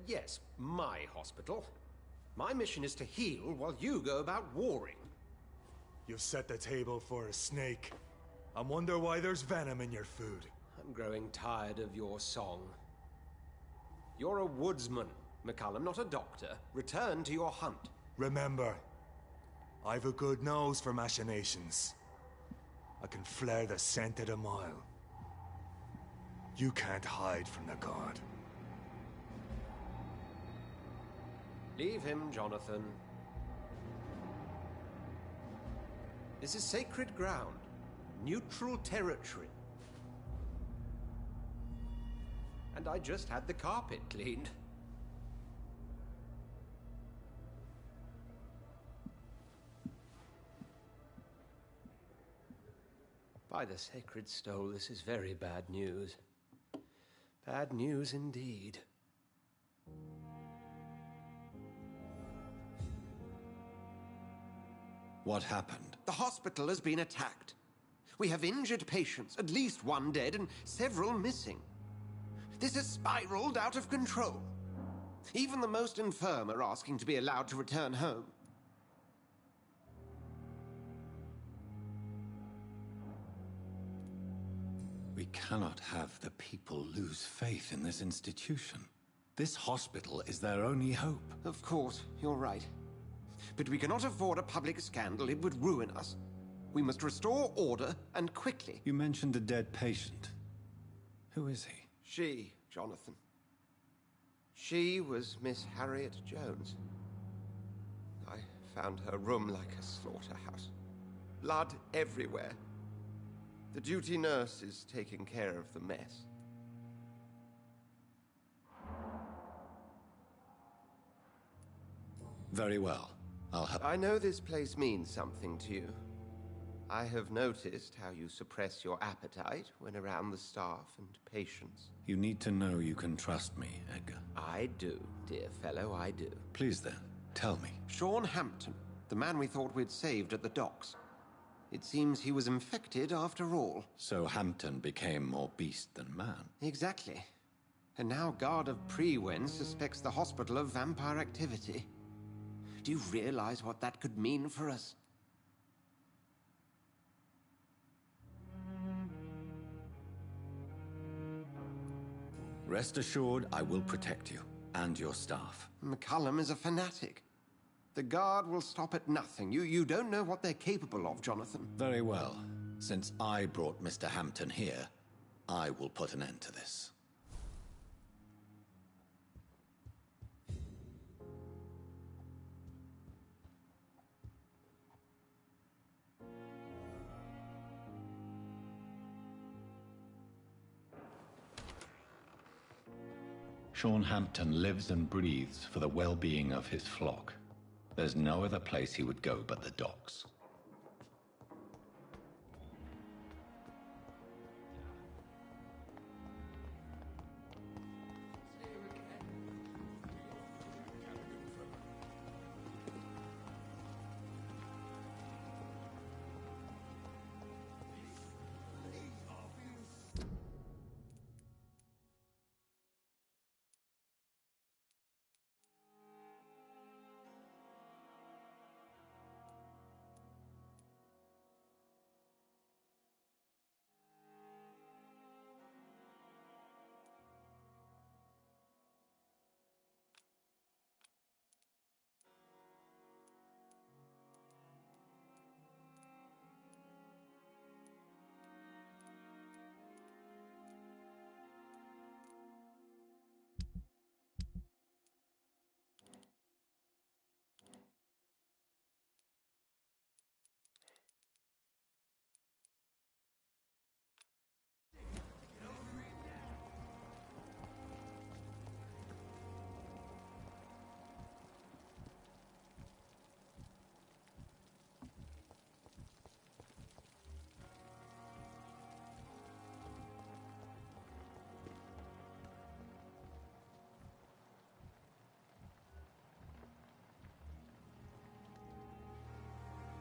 Yes, my hospital. My mission is to heal while you go about warring. You've set the table for a snake. I wonder why there's venom in your food. I'm growing tired of your song. You're a woodsman, McCullum, not a doctor. Return to your hunt. Remember, I've a good nose for machinations. I can flare the scent at a mile. You can't hide from the god. Leave him, Jonathan. This is sacred ground. Neutral territory. And I just had the carpet cleaned. By the sacred stole, this is very bad news. Bad news indeed. What happened? The hospital has been attacked. We have injured patients, at least one dead and several missing. This has spiraled out of control. Even the most infirm are asking to be allowed to return home. We cannot have the people lose faith in this institution. This hospital is their only hope. Of course, you're right. But we cannot afford a public scandal. It would ruin us. We must restore order, and quickly. You mentioned a dead patient. Who is he? She, Jonathan. She was Miss Harriet Jones. I found her room like a slaughterhouse. Blood everywhere. The duty nurse is taking care of the mess. Very well. I'll help. I know this place means something to you. I have noticed how you suppress your appetite when around the staff and patients. You need to know you can trust me, Edgar. I do, dear fellow, I do. Please then, tell me. Sean Hampton, the man we thought we'd saved at the docks. It seems he was infected after all. So Hampton became more beast than man. Exactly. And now Guard of Prewen suspects the hospital of vampire activity. Do you realize what that could mean for us? Rest assured, I will protect you and your staff. McCullum is a fanatic. The Guard will stop at nothing. You don't know what they're capable of, Jonathan. Very well. Since I brought Mr. Hampton here, I will put an end to this. Sean Hampton lives and breathes for the well-being of his flock. There's no other place he would go but the docks.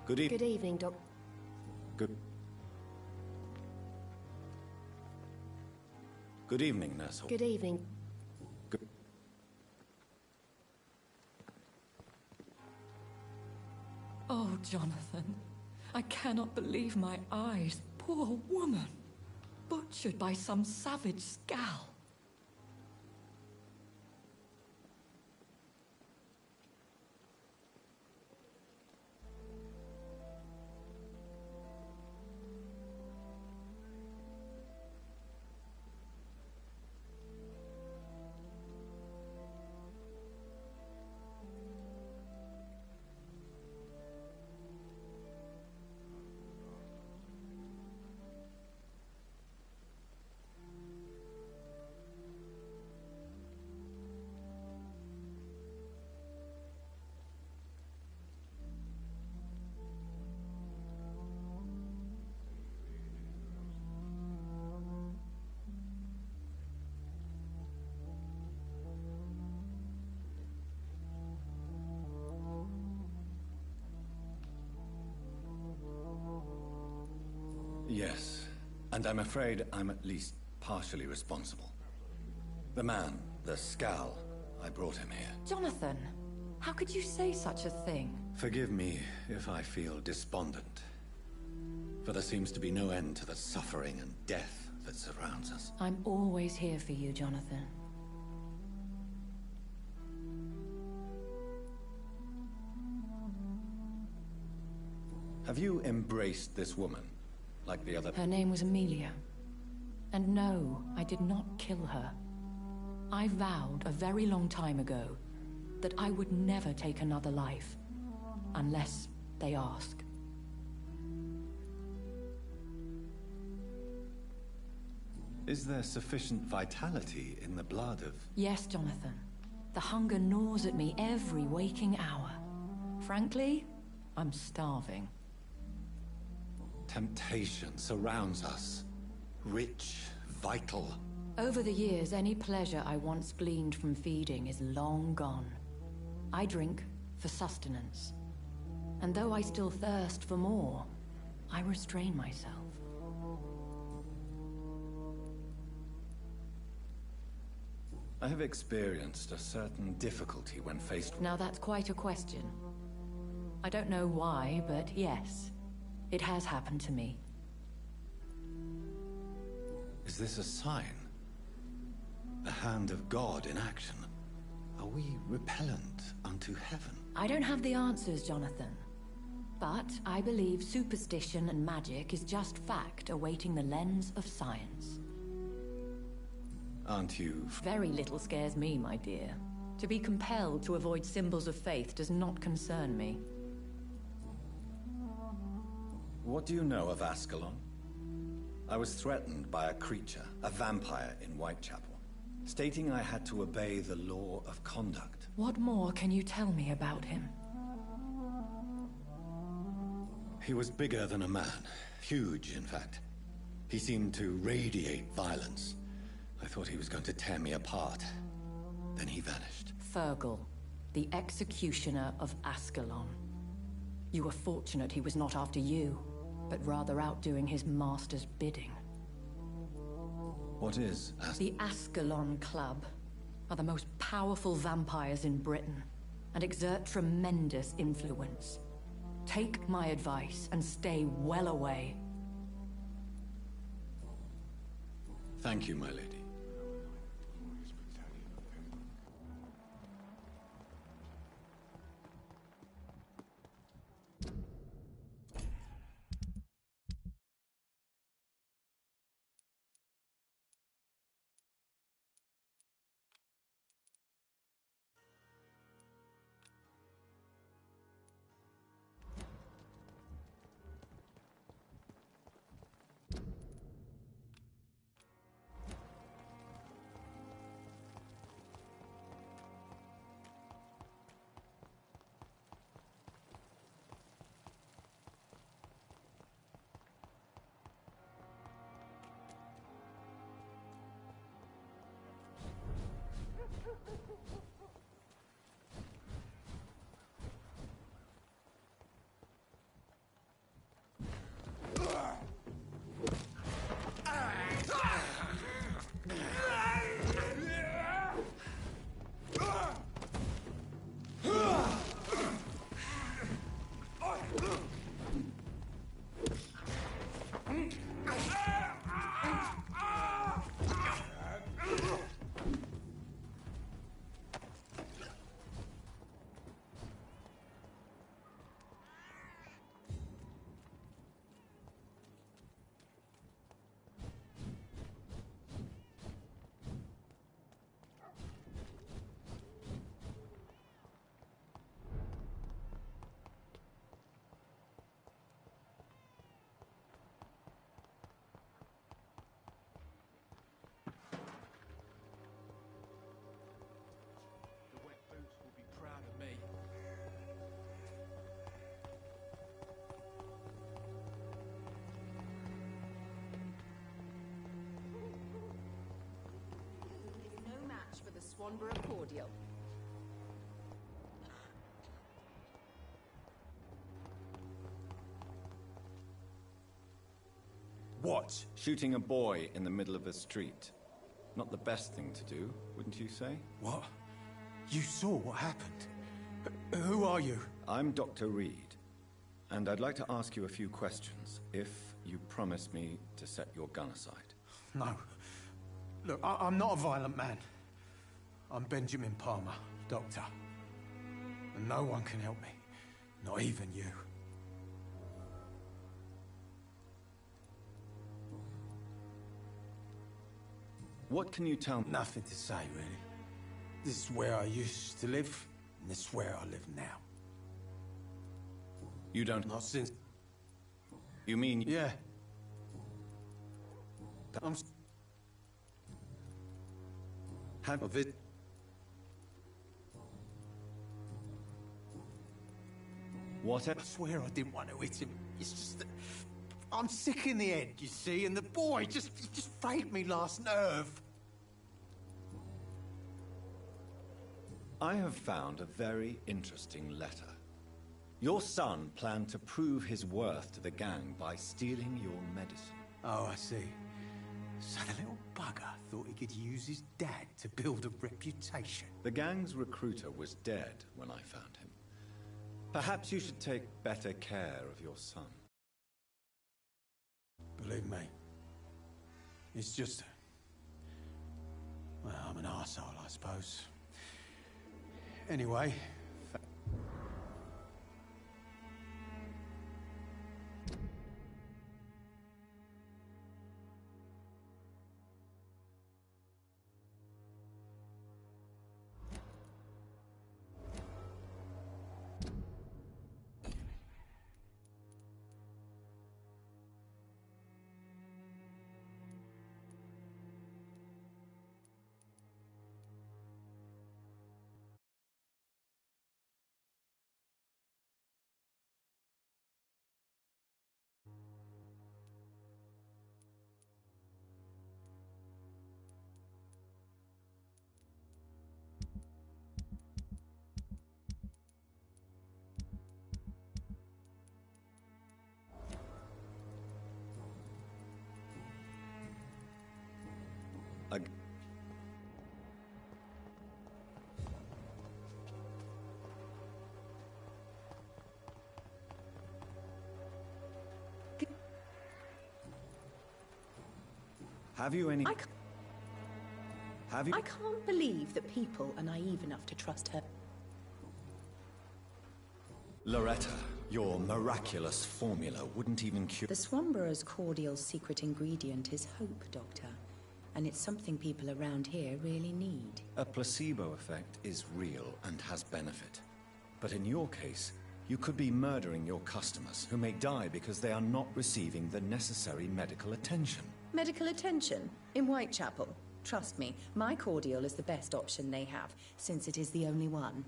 Good evening, Doc. Good evening, Nurse Hall. Good evening. Oh, Jonathan. I cannot believe my eyes. Poor woman. Butchered by some savage scowl. Yes, and I'm afraid I'm at least partially responsible. The man, the scowl, I brought him here. Jonathan, how could you say such a thing? Forgive me if I feel despondent, for there seems to be no end to the suffering and death that surrounds us. I'm always here for you, Jonathan. Have you embraced this woman, like the other? Her name was Amelia. And no, I did not kill her. I vowed a very long time ago that I would never take another life, unless they ask. Is there sufficient vitality in the blood of... Yes, Jonathan. The hunger gnaws at me every waking hour. Frankly, I'm starving. Temptation surrounds us. Rich, vital. Over the years, any pleasure I once gleaned from feeding is long gone. I drink for sustenance. And though I still thirst for more, I restrain myself. I have experienced a certain difficulty when faced... Now that's quite a question. I don't know why, but yes, it has happened to me. Is this a sign? The hand of God in action? Are we repellent unto heaven? I don't have the answers, Jonathan. But I believe superstition and magic is just fact awaiting the lens of science. Aren't you... Very little scares me, my dear. To be compelled to avoid symbols of faith does not concern me. What do you know of Ascalon? I was threatened by a creature, a vampire in Whitechapel, stating I had to obey the law of conduct. What more can you tell me about him? He was bigger than a man. Huge, in fact. He seemed to radiate violence. I thought he was going to tear me apart. Then he vanished. Fergal, the executioner of Ascalon. You were fortunate he was not after you, but rather out doing his master's bidding. What is The Ascalon Club are the most powerful vampires in Britain, and exert tremendous influence. Take my advice and stay well away. Thank you, my lady. Swanborough cordial. What? Shooting a boy in the middle of a street. Not the best thing to do, wouldn't you say? What? You saw what happened? Who are you? I'm Dr. Reed, and I'd like to ask you a few questions, if you promise me to set your gun aside. No. Look, I'm not a violent man. I'm Benjamin Palmer, doctor. And no one can help me. Not even you. What can you tell me? Nothing to say, really. This is where I used to live, and this is where I live now. You don't... Not since... You mean... Yeah. Have... Of it... What? I swear I didn't want to hit him. It's just that... I'm sick in the head, you see, and the boy just frayed me last nerve. I have found a very interesting letter. Your son planned to prove his worth to the gang by stealing your medicine. Oh, I see. So the little bugger thought he could use his dad to build a reputation. The gang's recruiter was dead when I found him. Perhaps you should take better care of your son. Believe me, it's just... Well, I'm an arsehole, I suppose. Anyway... Have you any... Have you... I can't believe that people are naive enough to trust her. Loretta, your miraculous formula wouldn't even cure... The Swamborough's cordial secret ingredient is hope, Doctor. And it's something people around here really need. A placebo effect is real and has benefit. But in your case, you could be murdering your customers who may die because they are not receiving the necessary medical attention. Medical attention? In Whitechapel? Trust me, my cordial is the best option they have, since it is the only one.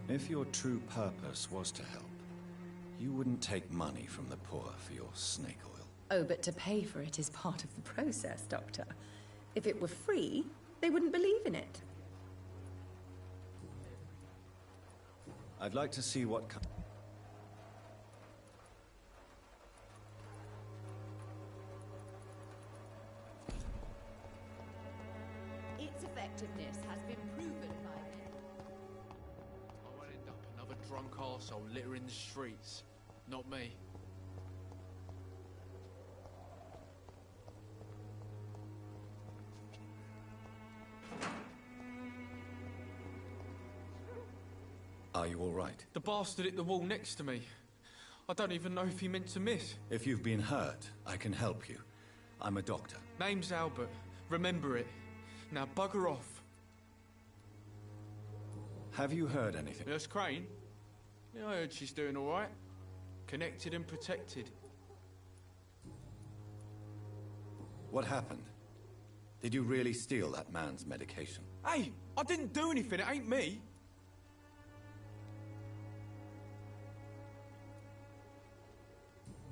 If your true purpose was to help, you wouldn't take money from the poor for your snake oil. Oh, but to pay for it is part of the process, Doctor. If it were free, they wouldn't believe in it. I'd like to see what... Its effectiveness has been proven by men. I won't end up another drunk arsehole littering the streets. Not me. Are you all right? The bastard hit the wall next to me. I don't even know if he meant to miss. If you've been hurt, I can help you. I'm a doctor. Name's Albert. Remember it. Now bugger off. Have you heard anything? Nurse Crane? Yeah, I heard she's doing all right. Connected and protected. What happened? Did you really steal that man's medication? Hey, I didn't do anything. It ain't me.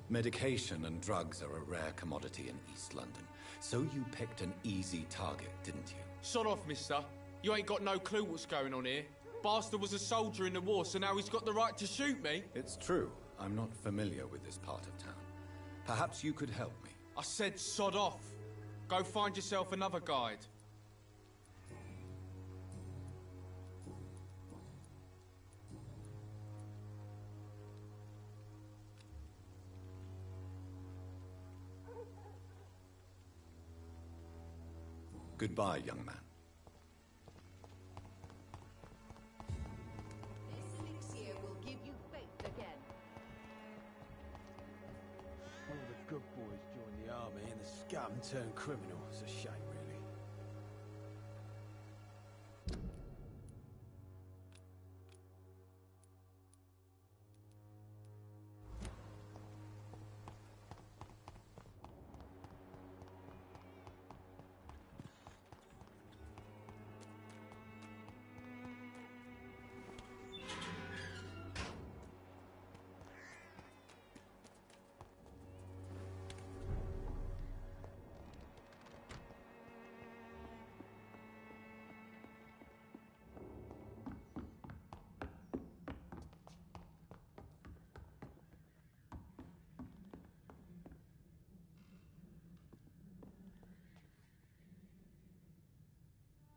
Medication and drugs are a rare commodity in East London. So you picked an easy target, didn't you? Sod off, mister. You ain't got no clue what's going on here. Bastard was a soldier in the war, so now he's got the right to shoot me. It's true. I'm not familiar with this part of town. Perhaps you could help me. I said sod off. Go find yourself another guide. Goodbye, young man. This elixir will give you faith again. Scum turned criminal. It's a shame, really.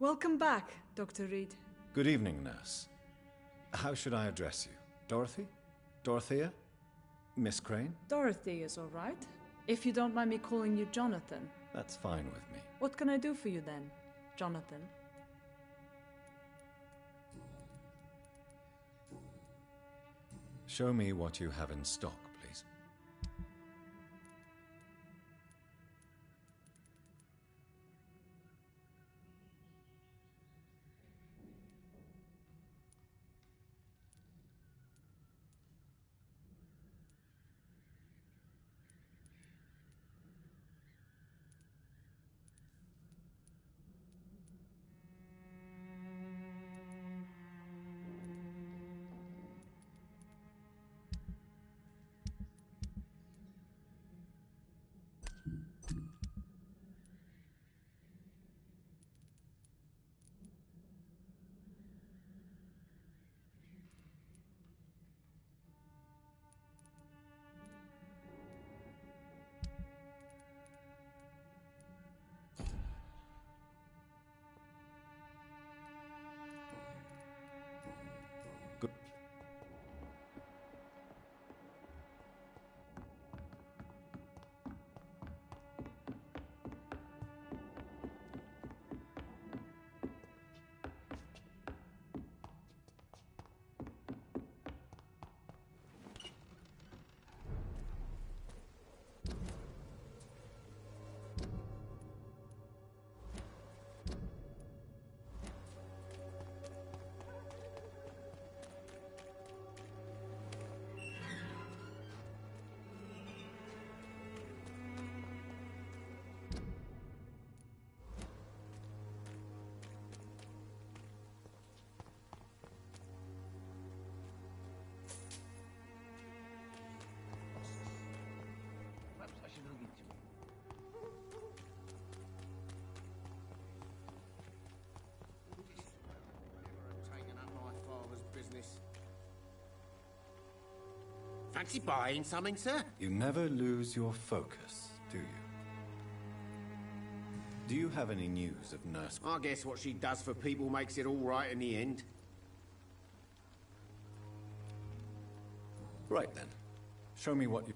Welcome back, Dr. Reed. Good evening, nurse. How should I address you? Dorothy? Dorothea? Miss Crane? Dorothy is all right. If you don't mind me calling you Jonathan. That's fine with me. What can I do for you then, Jonathan? Show me what you have in stock, please. Good. Fancy buying something, sir? You never lose your focus, do you? Do you have any news of Nurse? I guess what she does for people makes it all right in the end. Right then. Show me what you...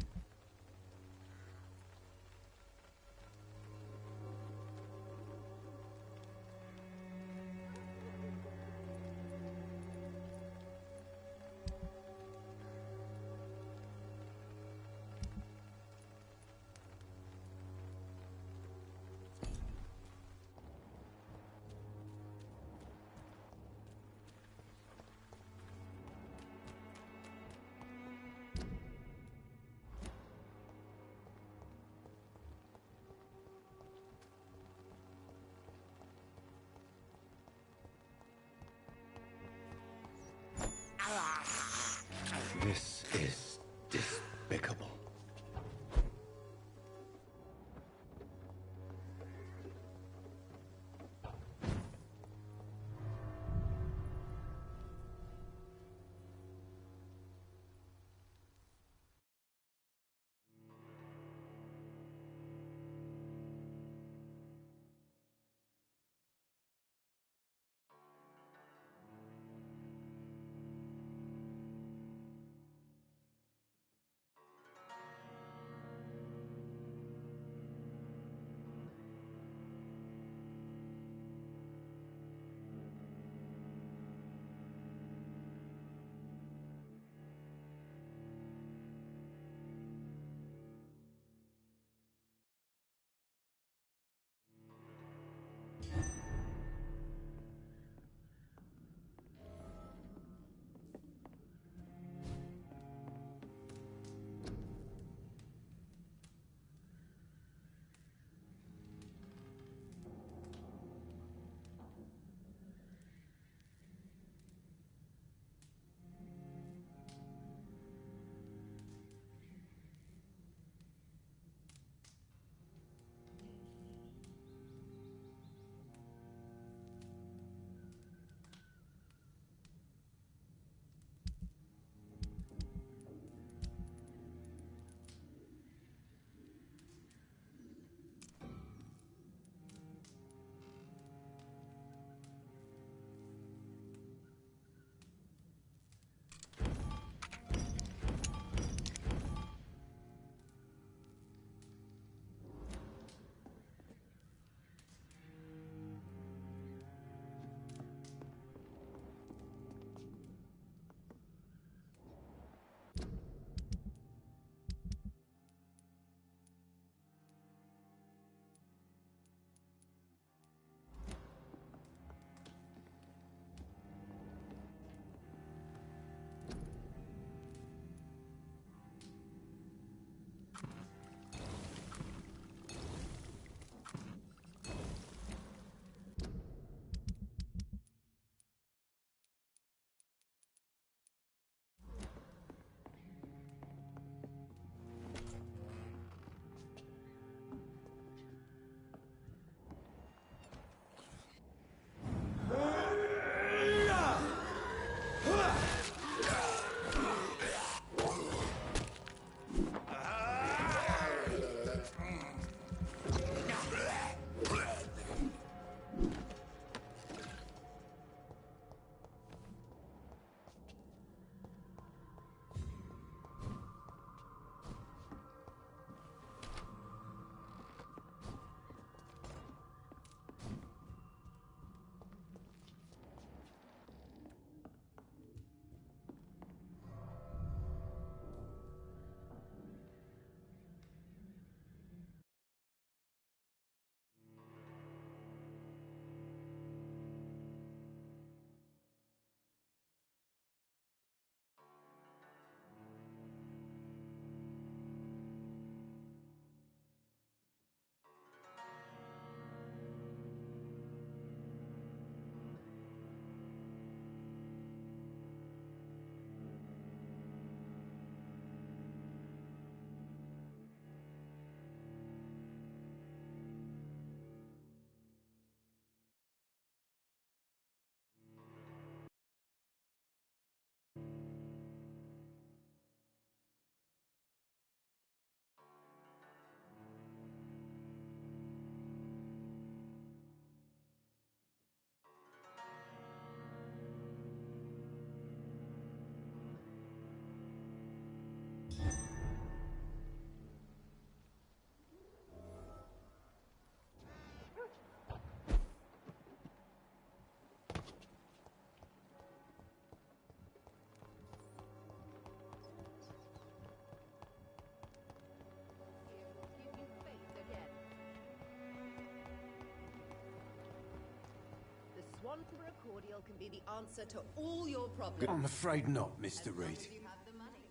one for a cordial can be the answer to all your problems. I'm afraid not, Mr. Reed. You have the money.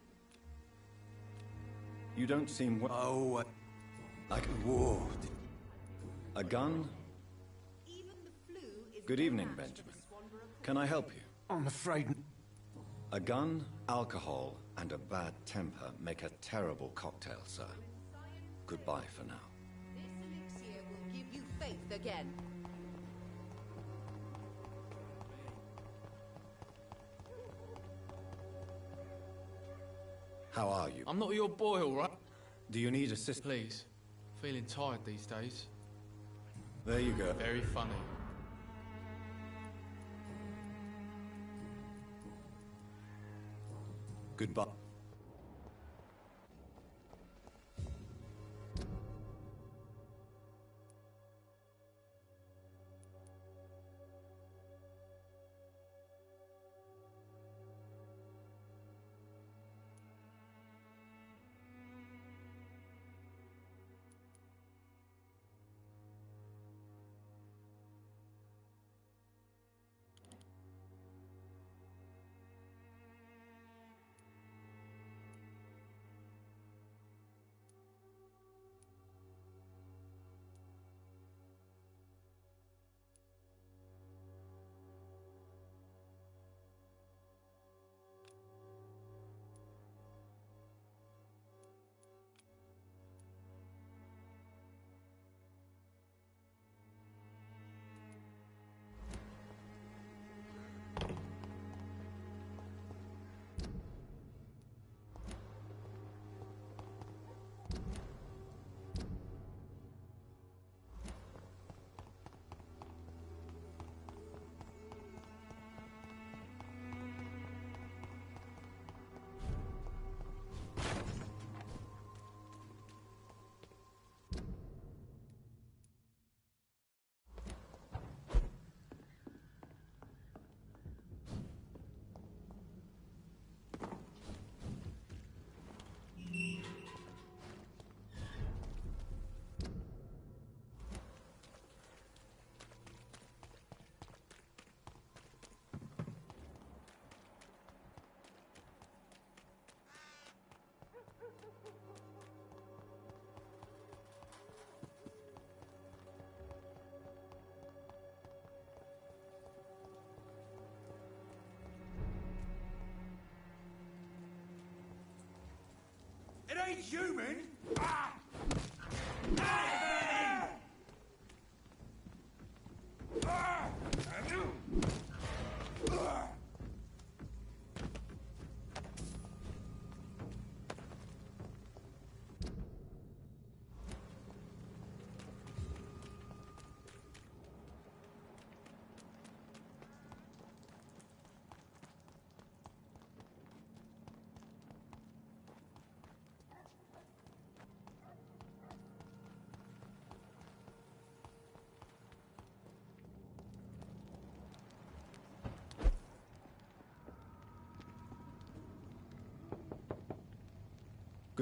You don't seem well. Oh, whoa. A gun? Even the flu is Good evening, Benjamin. Can I help you? I'm afraid... A gun, alcohol, and a bad temper make a terrible cocktail, sir. Goodbye for now. This elixir will give you faith again. How are you? I'm not your boy, all right? Do you need assistance? Please. Feeling tired these days. There you go. Very funny. Goodbye. It ain't human! Ah! Ah! Ah! Ah!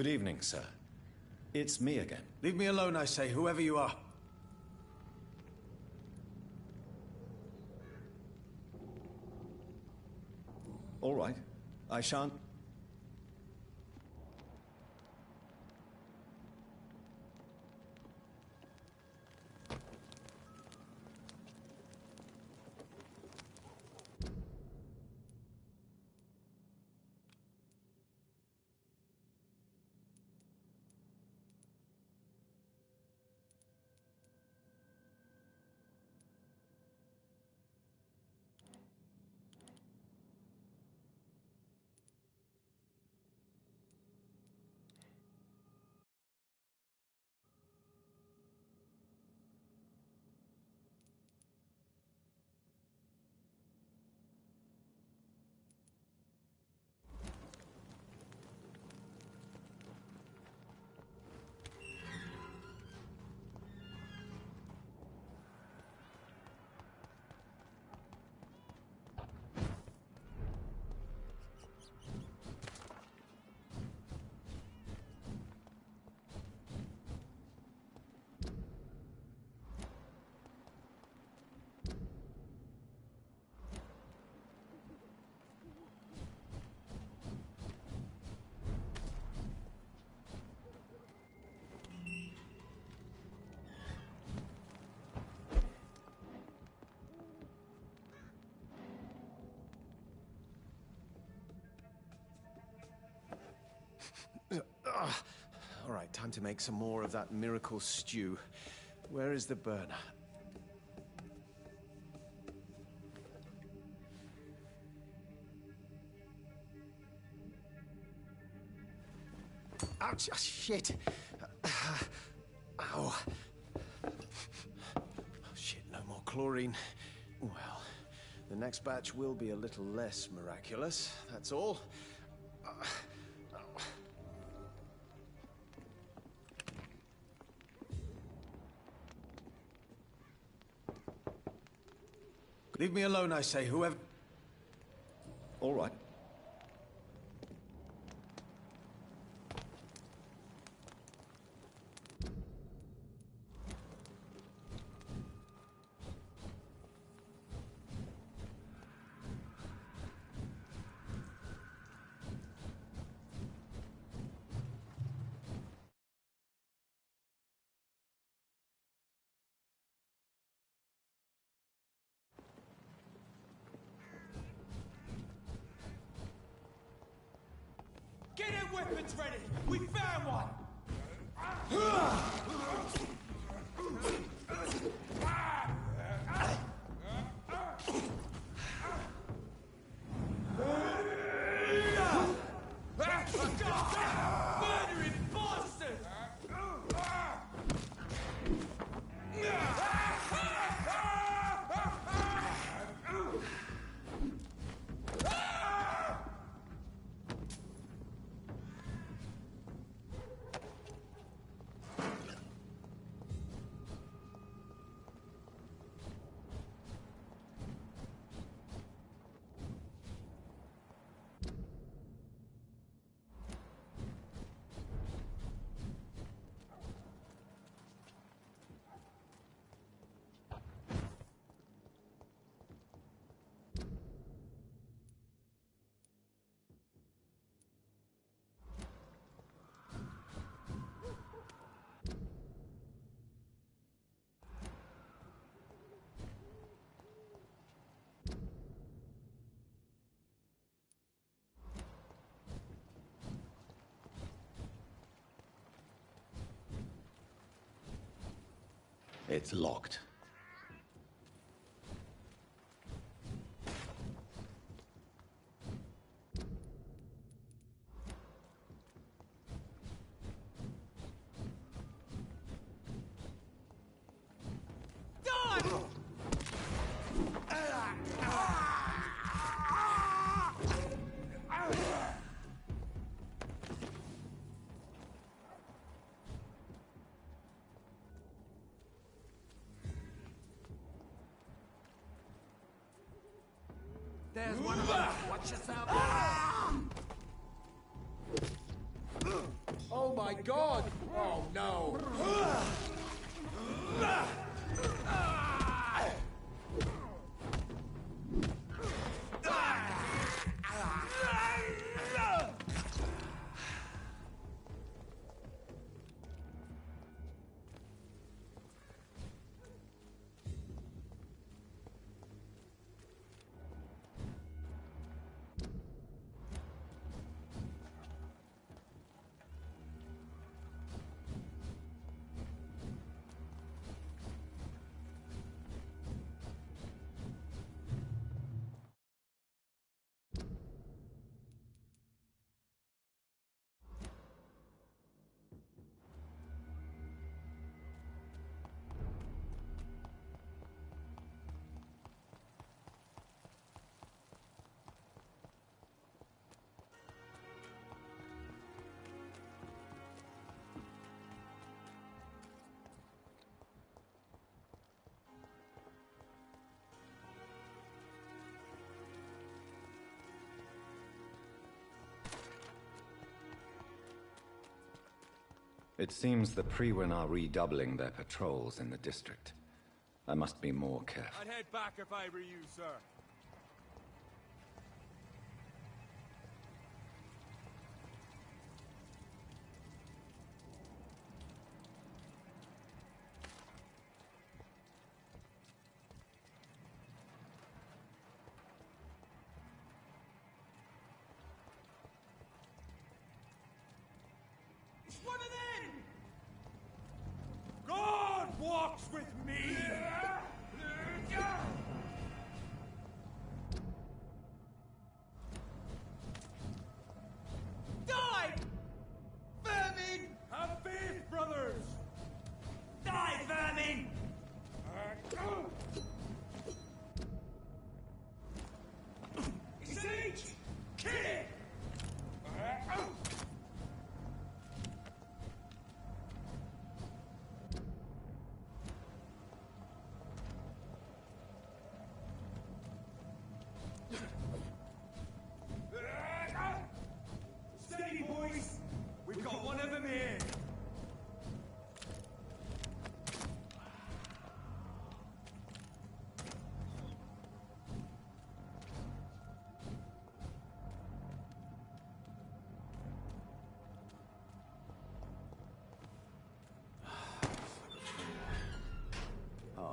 Good evening, sir. It's me again. Leave me alone, I say, whoever you are. All right. I shan't... Time to make some more of that miracle stew. Where is the burner? Ouch! Oh, shit! Ow! Oh, shit, no more chlorine. Well, the next batch will be a little less miraculous, that's all. Leave me alone, I say, whoever... All right. Get their weapons ready! We found one! Murdering bastard! It's locked. There's one of them. Watch yourself. Oh my god! Oh no! It seems the Priwen are redoubling their patrols in the district. I must be more careful. I'd head back if I were you, sir. It's one of them!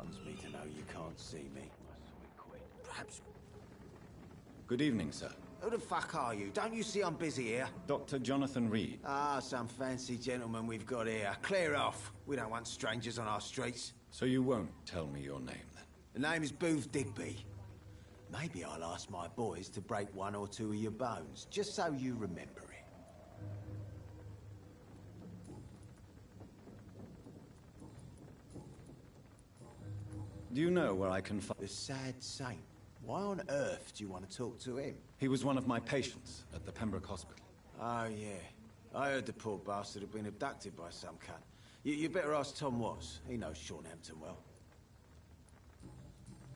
Stuns me to know you can't see me. Perhaps... Good evening, sir. Who the fuck are you? Don't you see I'm busy here? Dr. Jonathan Reed. Ah, some fancy gentleman we've got here. Clear off. We don't want strangers on our streets. So you won't tell me your name, then? The name is Booth Digby. Maybe I'll ask my boys to break one or two of your bones, just so you remember it. Do you know where I can find... The sad saint. Why on earth do you want to talk to him? He was one of my patients at the Pembroke Hospital. Oh, yeah. I heard the poor bastard had been abducted by some cunt. You better ask Tom Watts. He knows Shornhampton well.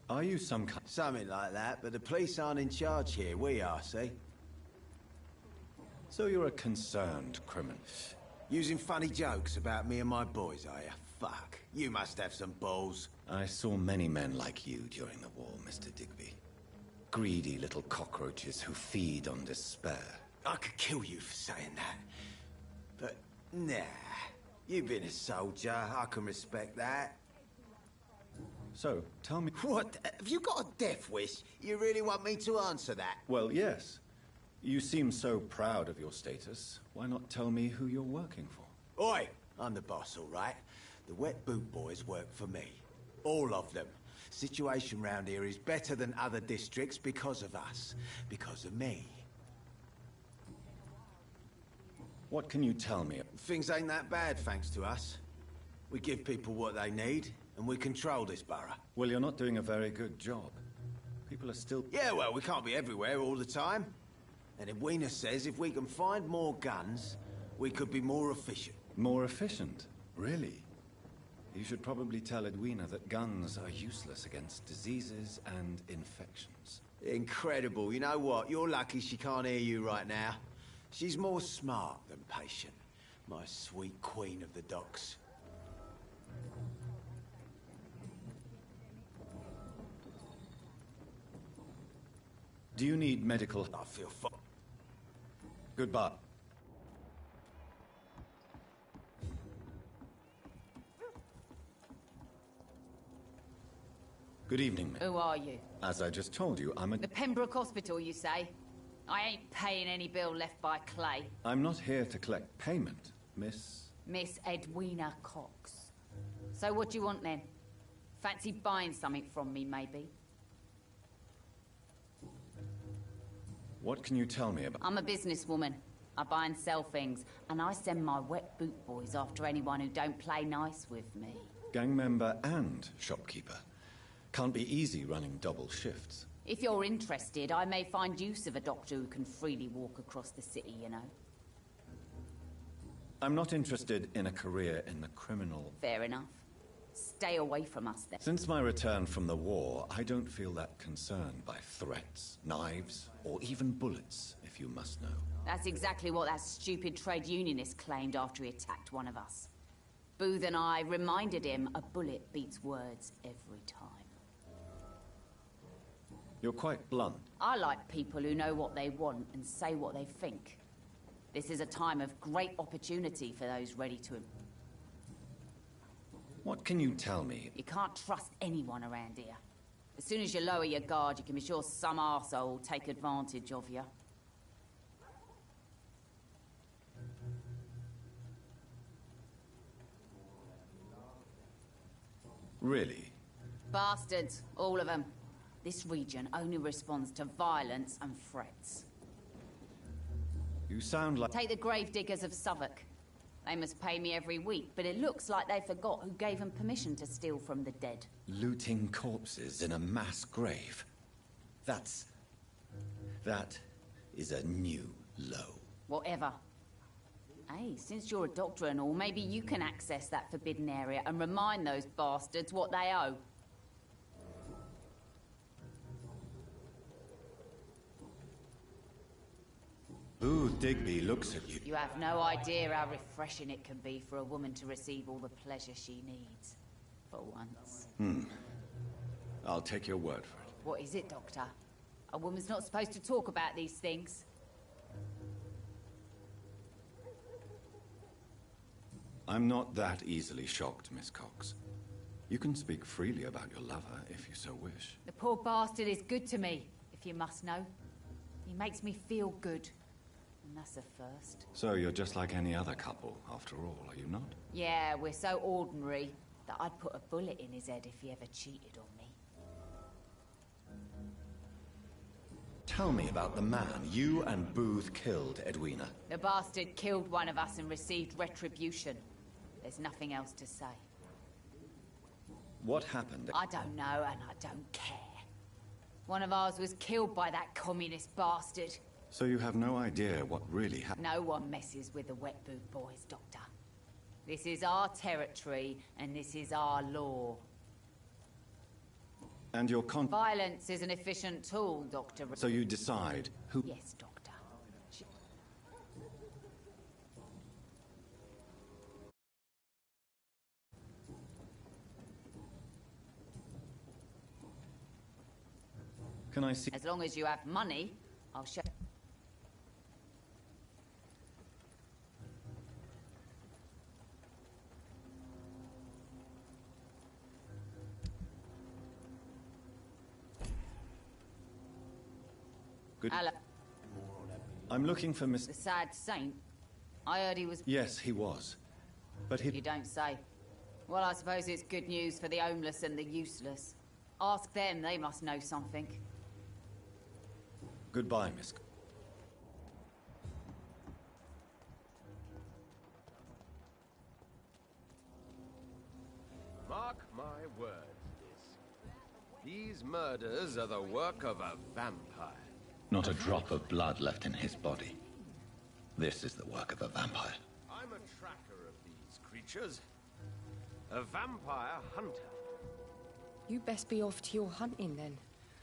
Are you some kind... Something like that, but the police aren't in charge here. We are, see? So you're a concerned criminal. Using funny jokes about me and my boys, are you? Fuck. You must have some balls. I saw many men like you during the war, Mr. Digby. Greedy little cockroaches who feed on despair. I could kill you for saying that. But, nah. You've been a soldier. I can respect that. So, tell me... What? Have you got a death wish? You really want me to answer that? Well, yes. You seem so proud of your status. Why not tell me who you're working for? Oi! I'm the boss, all right? The Wet Boot Boys work for me. All of them. Situation round here is better than other districts because of us. Because of me. What can you tell me? Things ain't that bad, thanks to us. We give people what they need, and we control this borough. Well, you're not doing a very good job. People are still... Yeah, well, we can't be everywhere all the time. And Edwina says if we can find more guns, we could be more efficient. More efficient? Really? You should probably tell Edwina that guns are useless against diseases and infections. Incredible. You know what? You're lucky she can't hear you right now. She's more smart than patient. My sweet queen of the docks. Do you need medical... I feel fine. Goodbye. Good evening, ma'am. Who are you? As I just told you, I'm a... The Pembroke Hospital, you say? I ain't paying any bill left by Clay. I'm not here to collect payment, Miss... Miss Edwina Cox. So what do you want, then? Fancy buying something from me, maybe? What can you tell me about... I'm a businesswoman. I buy and sell things, and I send my Wet Boot Boys after anyone who don't play nice with me. Gang member and shopkeeper. Can't be easy running double shifts. If you're interested, I may find use of a doctor who can freely walk across the city, you know. I'm not interested in a career in the criminal... Fair enough. Stay away from us, then. Since my return from the war, I don't feel that concerned by threats, knives, or even bullets, if you must know. That's exactly what that stupid trade unionist claimed after he attacked one of us. Booth and I reminded him a bullet beats words every time. You're quite blunt. I like people who know what they want and say what they think. This is a time of great opportunity for those ready to... What can you tell me? You can't trust anyone around here. As soon as you lower your guard, you can be sure some arsehole will take advantage of you. Really? Bastards, all of them. This region only responds to violence and threats. You sound like... Take the gravediggers of Southwark. They must pay me every week, but it looks like they forgot who gave them permission to steal from the dead. Looting corpses in a mass grave. That is a new low. Whatever. Hey, since you're a doctor and all, maybe you can access that forbidden area and remind those bastards what they owe. Ooh, Digby looks at you. You have no idea how refreshing it can be for a woman to receive all the pleasure she needs. For once. I'll take your word for it. What is it, Doctor? A woman's not supposed to talk about these things. I'm not that easily shocked, Miss Cox. You can speak freely about your lover if you so wish. The poor bastard is good to me, if you must know. He makes me feel good. And that's a first. So you're just like any other couple, after all, are you not? Yeah, we're so ordinary that I'd put a bullet in his head if he ever cheated on me. Tell me about the man you and Booth killed, Edwina. The bastard killed one of us and received retribution. There's nothing else to say. What happened? I don't know, and I don't care. One of ours was killed by that communist bastard. So you have no idea what really happened? No one messes with the wet boot boys, Doctor. This is our territory, and this is our law. And your Violence is an efficient tool, Doctor. So you decide who... Yes, Doctor. Can I see... As long as you have money, I'll show... Good. Hello. I'm looking for Miss... The sad saint? I heard he was... Yes, he was. But he... You don't say. Well, I suppose it's good news for the homeless and the useless. Ask them, they must know something. Goodbye, Miss... Mark my words, these murders are the work of a vampire. Not a drop of blood left in his body. This is the work of a vampire. I'm a tracker of these creatures. A vampire hunter. You best be off to your hunting then.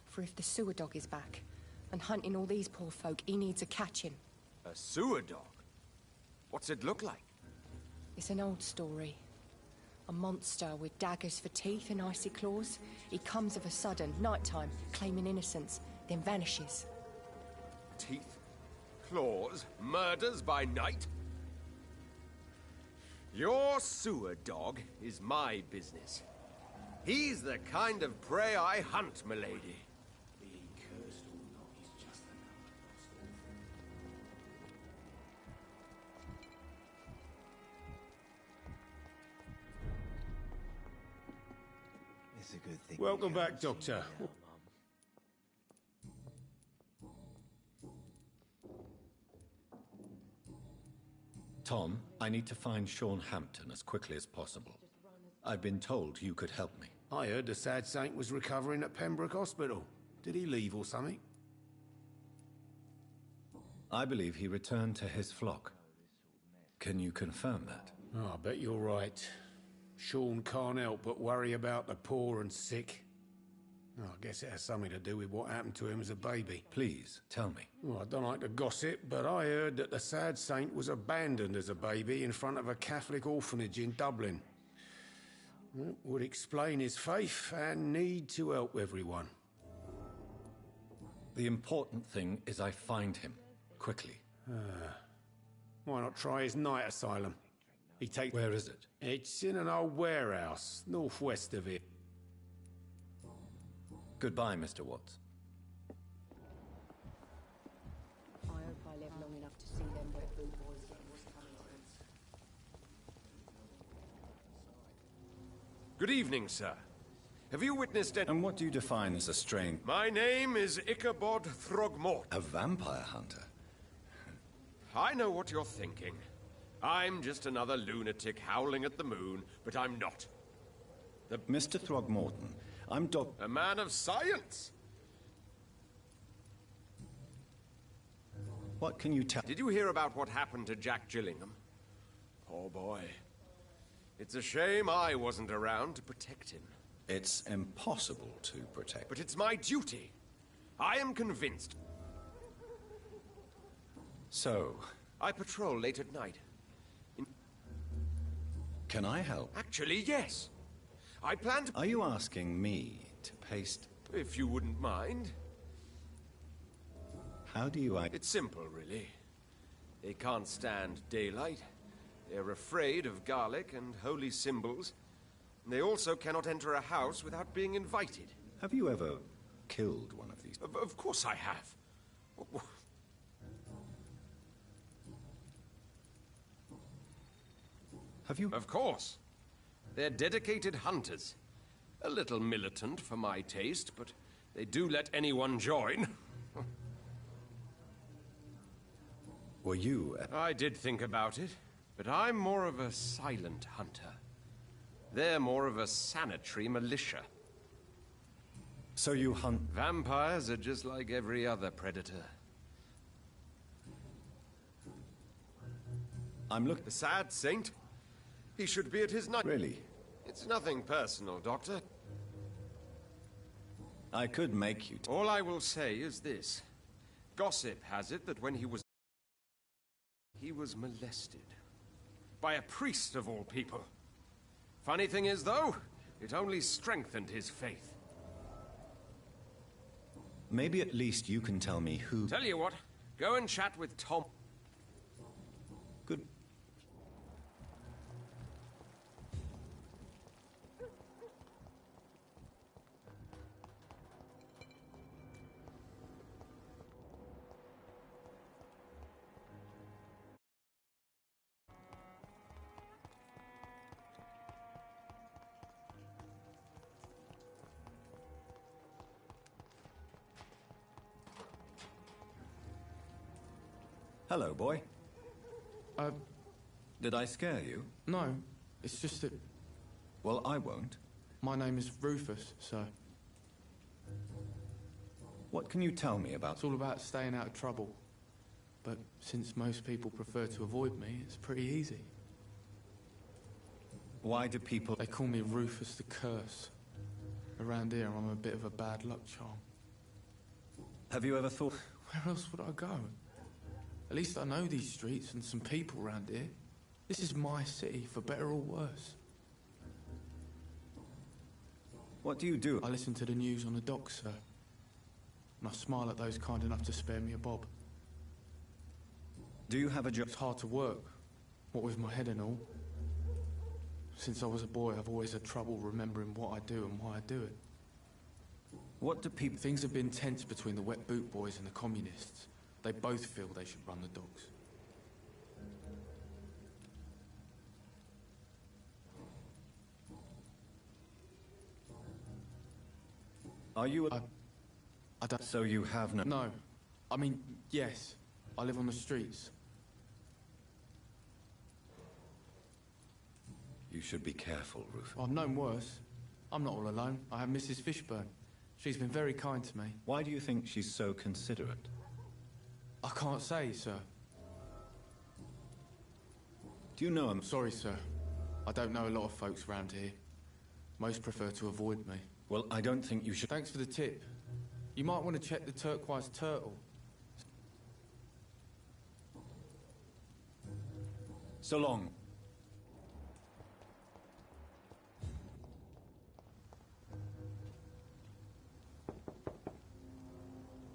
For if the sewer dog is back, and hunting all these poor folk, he needs a catching. A sewer dog? What's it look like? It's an old story. A monster with daggers for teeth and icy claws. He comes of a sudden, nighttime, claiming innocence, then vanishes. Teeth, claws, murders by night? Your sewer dog is my business. He's the kind of prey I hunt, milady. It's a good thing. Welcome back, Doctor. Tom, I need to find Sean Hampton as quickly as possible. I've been told you could help me. I heard the sad saint was recovering at Pembroke Hospital. Did he leave or something? I believe he returned to his flock. Can you confirm that? Oh, I bet you're right. Sean can't help but worry about the poor and sick. Oh, I guess it has something to do with what happened to him as a baby. Please, tell me. Well, I don't like to gossip, but I heard that the sad saint was abandoned as a baby in front of a Catholic orphanage in Dublin. It would explain his faith and need to help everyone. The important thing is I find him, quickly. Why not try his night asylum? Where is it? It's in an old warehouse, northwest of here. Goodbye, Mr. Watts. I hope I live long enough to see them wet boot boys get what's coming to them. Good evening, sir. Have you witnessed any... And what do you define as a strange... My name is Ichabod Throgmort. A vampire hunter? I know what you're thinking. I'm just another lunatic howling at the moon, but I'm not. Mr. Throgmorton, I'm a man of science! What can you tell? Did you hear about what happened to Jack Gillingham? Oh boy. It's a shame I wasn't around to protect him. It's impossible to protect. But it's my duty. I am convinced. So? I patrol late at night. Can I help? Actually, yes. I plan to... Are you asking me to paste... If you wouldn't mind. How do you... It's simple, really. They can't stand daylight. They're afraid of garlic and holy symbols. They also cannot enter a house without being invited. Have you ever killed one of these? Of course I have. Have you? Of course. They're dedicated hunters. A little militant for my taste, but they do let anyone join. Were you? I did think about it, but I'm more of a silent hunter. They're more of a sanitary militia. So you hunt? Vampires are just like every other predator. The sad saint? He should be at his night. Really? It's nothing personal, Doctor. I could make you. All I will say is this. Gossip has it that when he was molested. By a priest of all people. Funny thing is, though, it only strengthened his faith. Maybe at least you can tell me who... Tell you what, go and chat with Tom. Good. Hello, boy. Did I scare you? No, it's just that... Well, I won't. My name is Rufus, sir. What can you tell me about... It's all about staying out of trouble. But since most people prefer to avoid me, it's pretty easy. Why do people... They call me Rufus the Curse. Around here, I'm a bit of a bad luck charm. Have you ever thought... Where else would I go? At least I know these streets and some people around here. This is my city, for better or worse. What do you do? I listen to the news on the docks, sir. And I smile at those kind enough to spare me a bob. Do you have a job? It's hard to work, what with my head and all. Since I was a boy, I've always had trouble remembering what I do and why I do it. What do people... Things have been tense between the wet boot boys and the communists. They both feel they should run the docks. Are you... I don't... So you have no... No. I mean, yes. I live on the streets. You should be careful, Rufus. Well, I've known worse. I'm not all alone. I have Mrs. Fishburne. She's been very kind to me. Why do you think she's so considerate? I can't say, sir. Do you know him? Sorry, sir. I don't know a lot of folks around here. Most prefer to avoid me. Well, I don't think you should... Thanks for the tip. You might want to check the turquoise turtle. So long.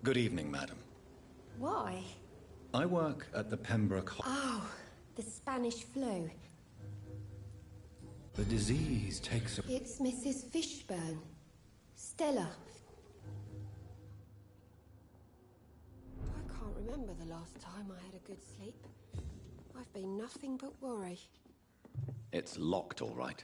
Good evening, madam. Why? I work at the Pembroke... Oh, the Spanish flu. The disease takes a... It's Mrs. Fishburne. Stella. I can't remember the last time I had a good sleep. I've been nothing but worry. It's locked, all right.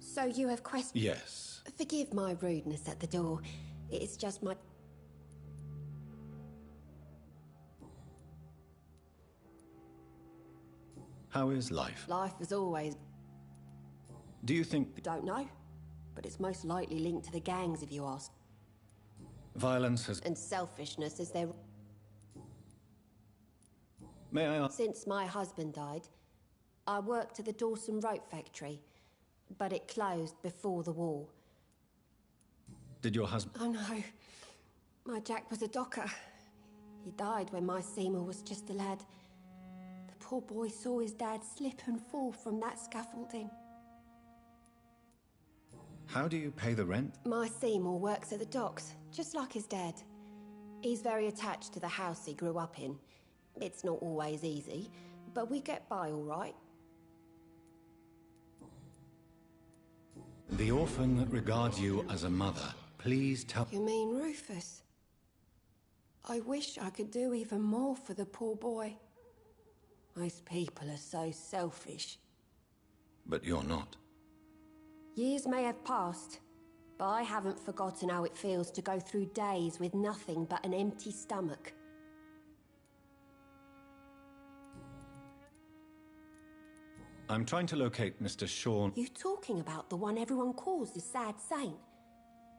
So you have questions? Yes. Forgive my rudeness at the door. It's just my... How is life? Life is always... Do you think... Don't know. But it's most likely linked to the gangs, if you ask. Violence has... And selfishness is their... May I ask... Since my husband died, I worked at the Dawson Rope Factory, but it closed before the war. Did your husband... Oh no. My Jack was a docker. He died when my Seymour was just a lad. The poor boy saw his dad slip and fall from that scaffolding. How do you pay the rent? My Seymour works at the docks, just like his dad. He's very attached to the house he grew up in. It's not always easy, but we get by all right. The orphan regards you as a mother. Please tell... You mean Rufus? I wish I could do even more for the poor boy. Most people are so selfish. But you're not. Years may have passed, but I haven't forgotten how it feels to go through days with nothing but an empty stomach. I'm trying to locate Mr. Sean... You talking about the one everyone calls the Sad Saint?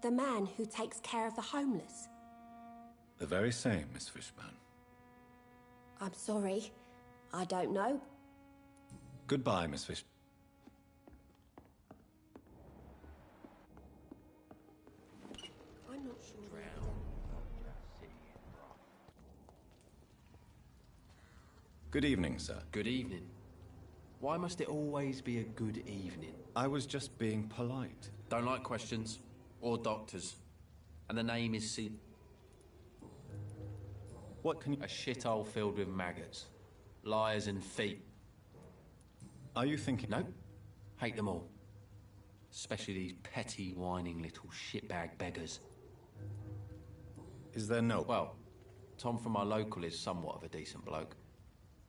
The man who takes care of the homeless? The very same, Miss Fishburne. I'm sorry. I don't know. Goodbye, Miss Fish... I'm not sure. Good evening, sir. Good evening. Why must it always be a good evening? I was just being polite. Don't like questions. Or doctors. And the name is C... What can you... A shithole filled with maggots. Liars and feet. Are you thinking... No. Hate them all. Especially these petty, whining little shitbag beggars. Is there no... Well, Tom from my local is somewhat of a decent bloke.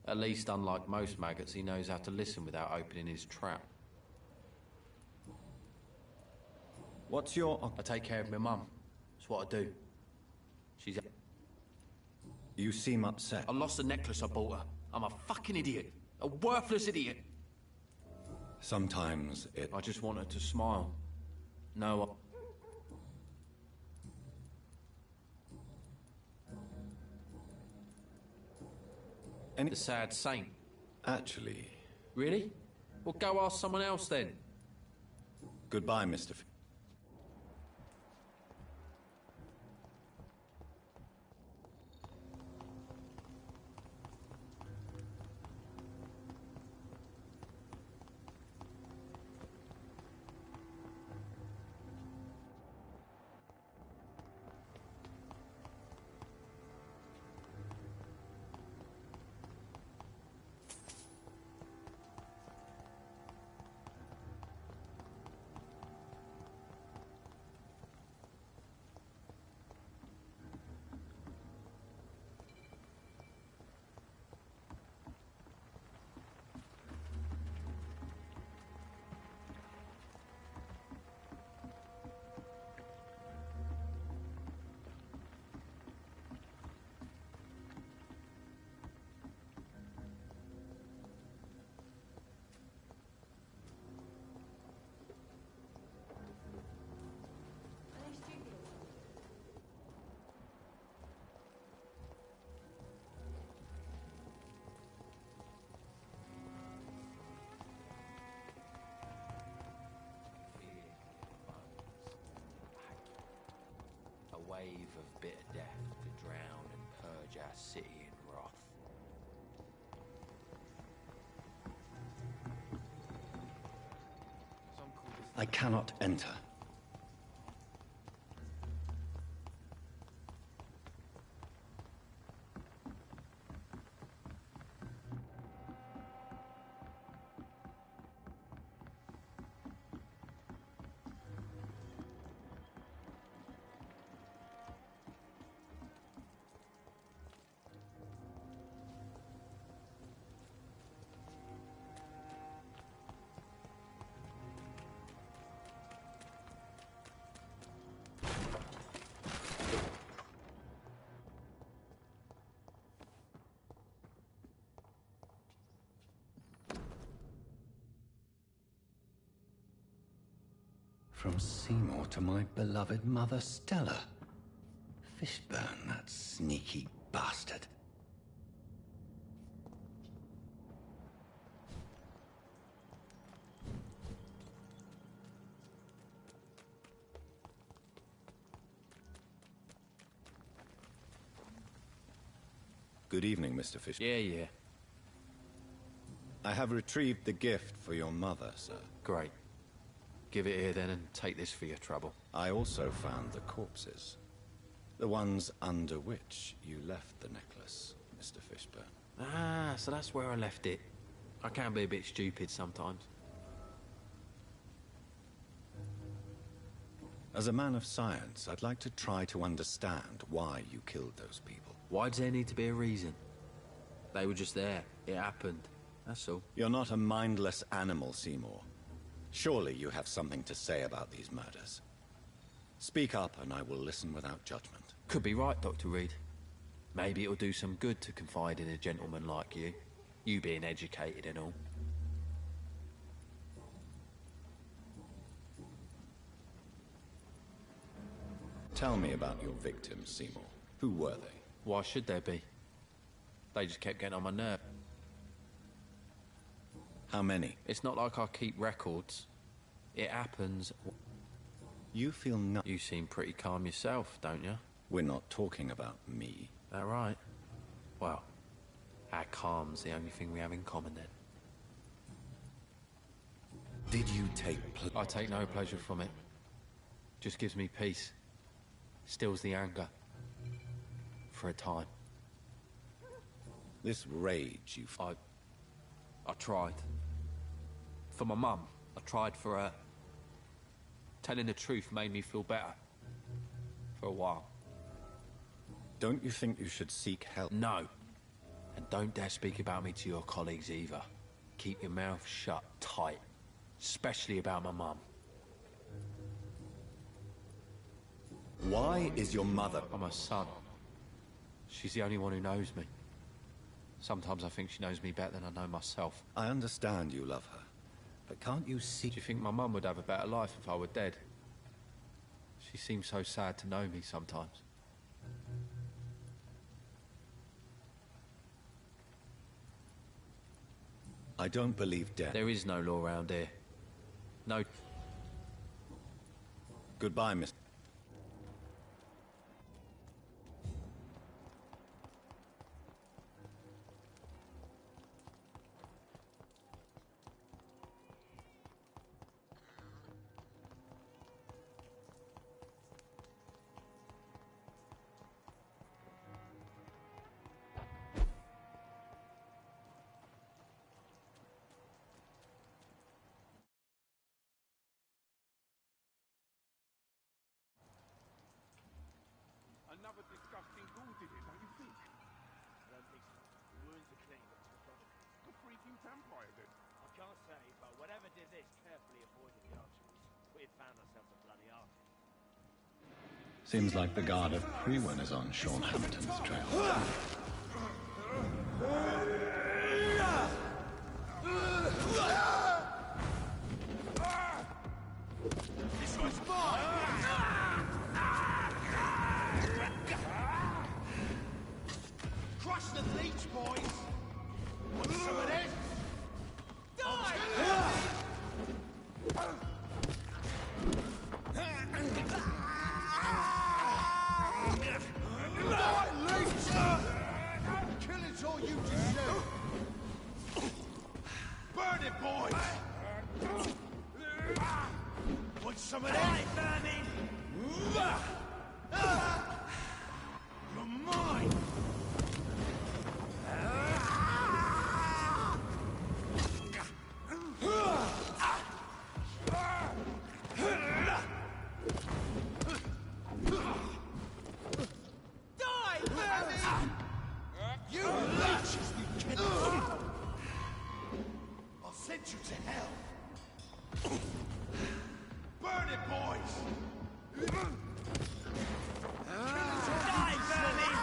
At least, unlike most maggots, he knows how to listen without opening his trap. What's your... I take care of my mum. That's what I do. She's... You seem upset. I lost the necklace I bought her. I'm a fucking idiot. A worthless idiot. Sometimes it... I just want her to smile. No, The Sad Saint. Actually... Really? Well, go ask someone else then. Goodbye, Mr. A wave of bitter death to drown and purge our city in wrath. I cannot enter. From Seymour to my beloved mother, Stella. Fishburne, that sneaky bastard. Good evening, Mr. Fish. Yeah. I have retrieved the gift for your mother, sir. Great. Give it here then and take this for your trouble. I also found the corpses. The ones under which you left the necklace, Mr. Fishburne. Ah, so that's where I left it. I can be a bit stupid sometimes. As a man of science, I'd like to try to understand why you killed those people. Why does there need to be a reason? They were just there. It happened. That's all. You're not a mindless animal, Seymour. Surely you have something to say about these murders. Speak up and I will listen without judgment. Could be right, Dr. Reed. Maybe it'll do some good to confide in a gentleman like you. You being educated and all. Tell me about your victims, Seymour. Who were they? Why should there be? They just kept getting on my nerve. How many? It's not like I keep records. It happens. You feel no... You seem pretty calm yourself, don't you? We're not talking about me. That right? Well, our calm's the only thing we have in common then. Did you take I take no pleasure from it. Just gives me peace. Stills the anger. For a time. This rage you... I tried. For my mum. I tried for her. Telling the truth made me feel better. For a while. Don't you think you should seek help? No. And don't dare speak about me to your colleagues either. Keep your mouth shut tight. Especially about my mum. Why is your mother... I'm her son. She's the only one who knows me. Sometimes I think she knows me better than I know myself. I understand you love her, but can't you see... Do you think my mum would have a better life if I were dead? She seems so sad to know me sometimes. I don't believe death. There is no law around here. No... Goodbye, Miss... Another disgusting ghoul did it, don't you think? I don't think so. The wounds are clean. A freaking vampire, then. I can't say, but whatever did this carefully avoided the arteries. We had found ourselves a bloody artery. Seems like the guard of Prewen is on Sean Hampton's trail. This one's mine! Crush the leech, boys! Want some of this? Die! Die, leech! Killing's all you can do! Burn it, boys! Want some of that? You're mine! You leeches, you kid! I'll send you to hell! Burn it, boys! Die, Bernie!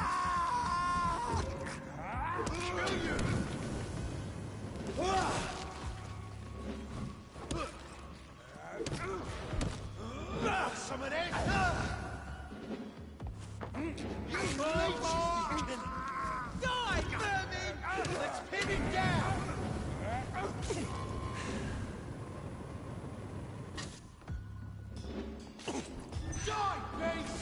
Kill you! Some of this! You leeches, you kid! Die, Bernie! Let's pin him down! Die, base!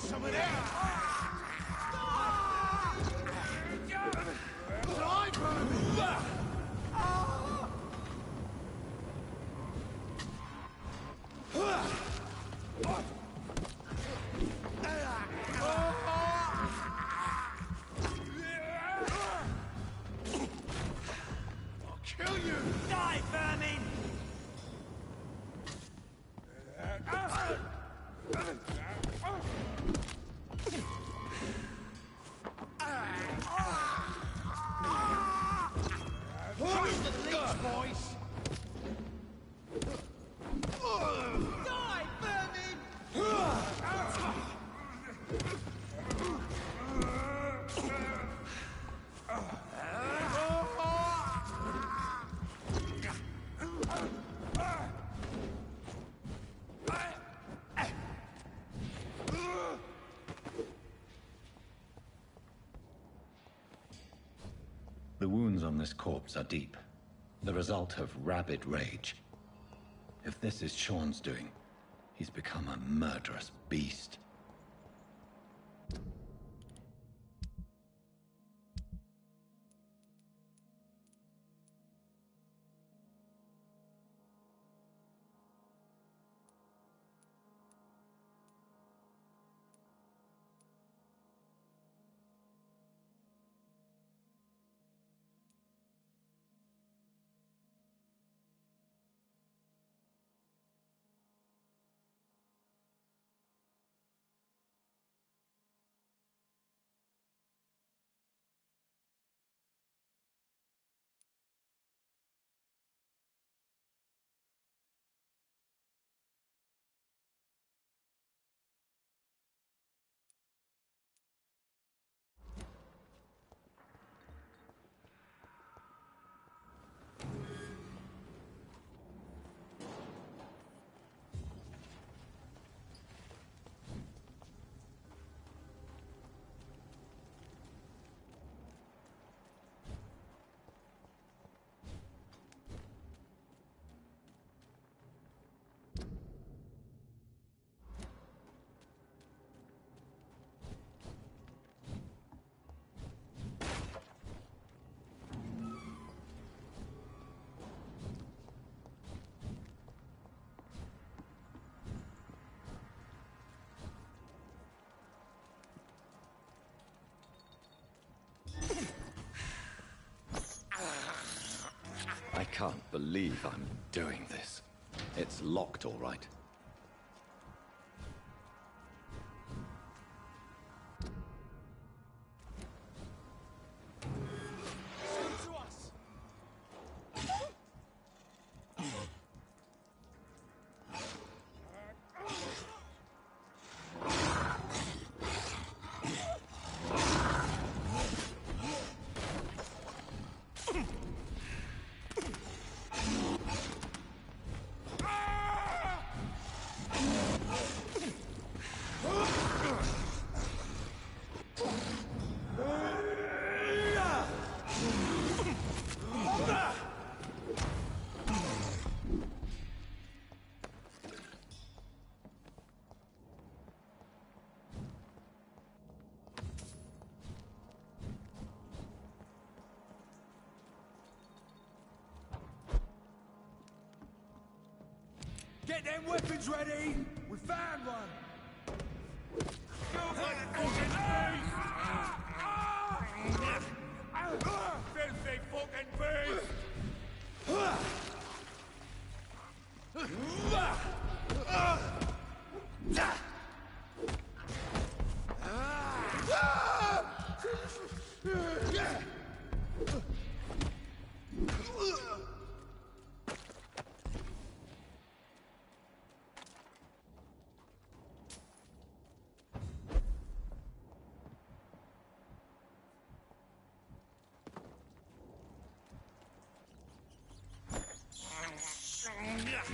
some of that? Die, vermin! I'll kill you! Die, vermin! Trust the leech, boys! Die, vermin! The wounds on this corpse are deep, the result of rabid rage. If this is Sean's doing, he's become a murderous beast. I can't believe I'm doing this. It's locked, all right. Get them weapons ready! We found one! Filthy fucking beast!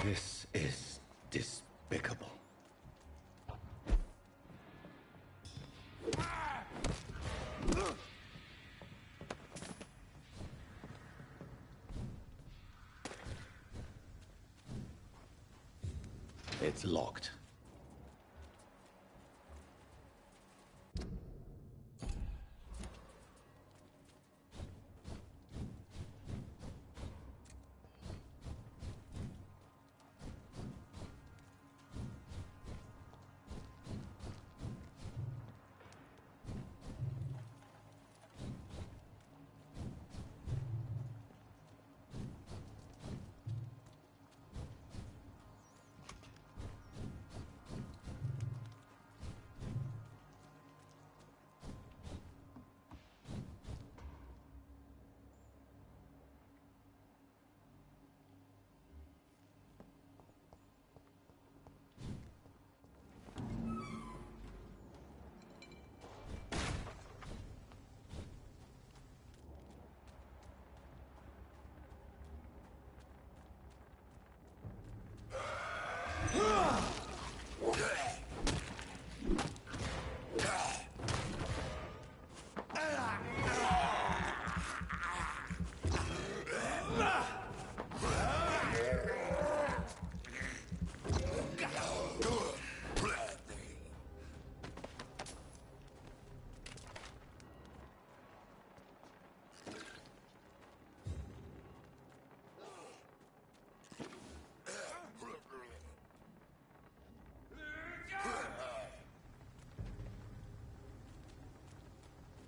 This is despicable. It's locked.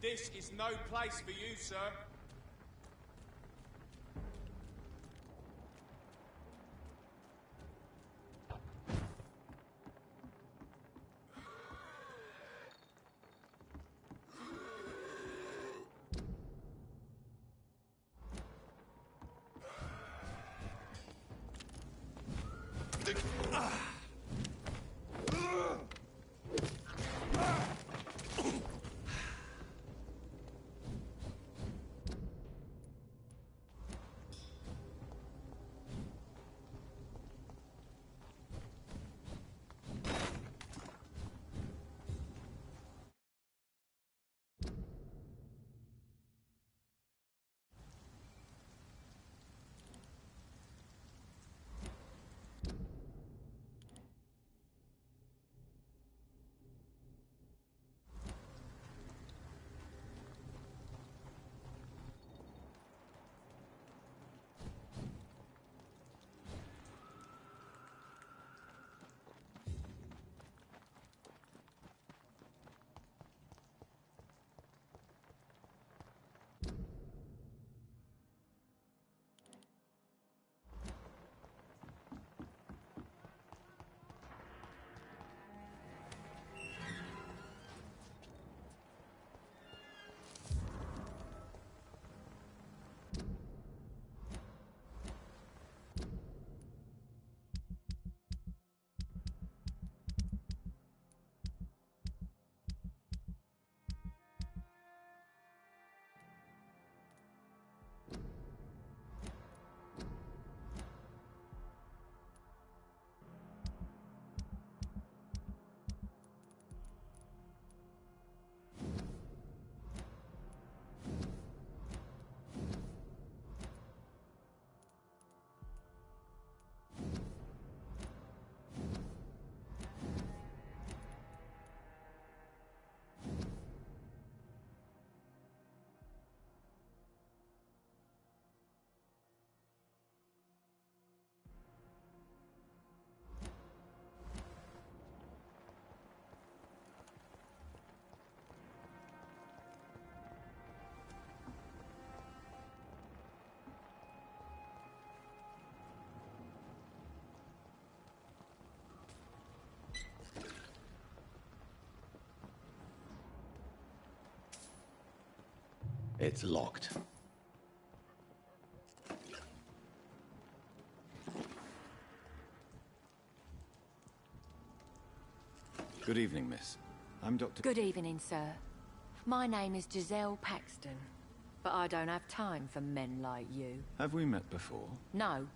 This is no place for you, sir. It's locked. Good evening, miss. I'm Dr. Good evening, sir. My name is Giselle Paxton, but I don't have time for men like you. Have we met before? No,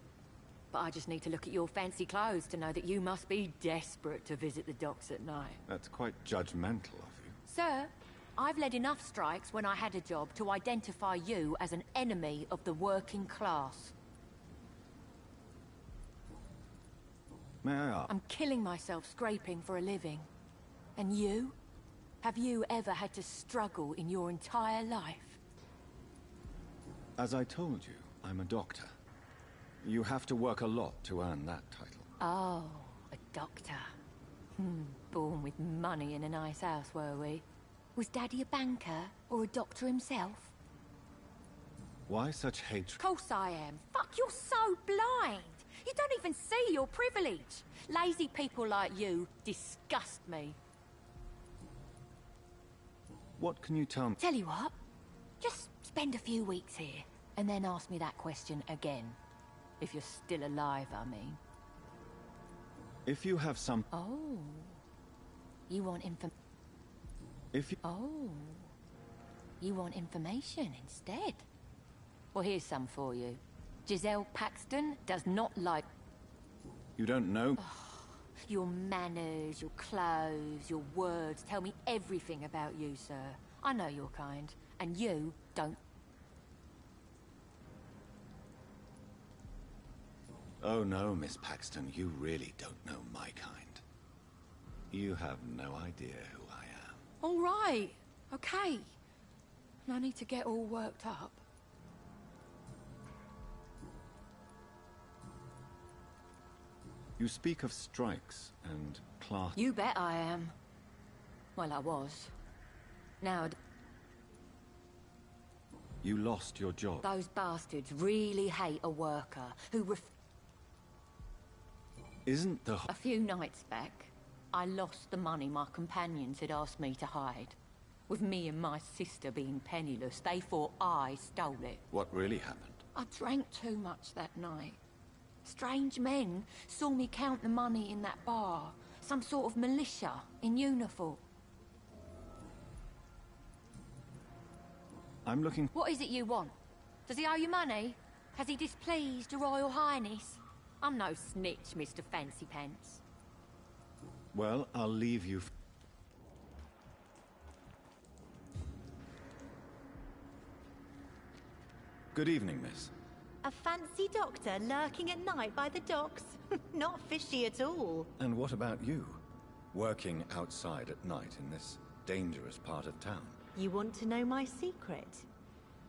but I just need to look at your fancy clothes to know that you must be desperate to visit the docks at night. That's quite judgmental of you. Sir, I've led enough strikes when I had a job to identify you as an enemy of the working class. May I ask? I'm killing myself scraping for a living. And you? Have you ever had to struggle in your entire life? As I told you, I'm a doctor. You have to work a lot to earn that title. Oh, a doctor. Born with money in a nice house, were we? Was Daddy a banker or a doctor himself? Why such hatred? Course I am. Fuck, you're so blind. You don't even see your privilege. Lazy people like you disgust me. What can you tell me? Tell you what, just spend a few weeks here and then ask me that question again. If you're still alive, I mean. If you have some... Oh. You want Oh. You want information instead? Well, here's some for you. Giselle Paxton does not like... You don't know? Your manners, your clothes, your words tell me everything about you, sir. I know your kind. And you don't... Oh no, Miss Paxton, you really don't know my kind. You have no idea who I am. All right. Okay. No need to get all worked up. You speak of strikes and class... You bet I am. Well, I was. Now... You lost your job. Those bastards really hate a worker who Isn't the... A few nights back, I lost the money my companions had asked me to hide. With me and my sister being penniless, they thought I stole it. What really happened? I drank too much that night. Strange men saw me count the money in that bar. Some sort of militia in uniform. I'm looking... What is it you want? Does he owe you money? Has he displeased your Royal Highness? I'm no snitch, Mr. Fancy Pants. Well, I'll leave you... Good evening, miss. A fancy doctor lurking at night by the docks? Not fishy at all. And what about you? Working outside at night in this dangerous part of town? You want to know my secret?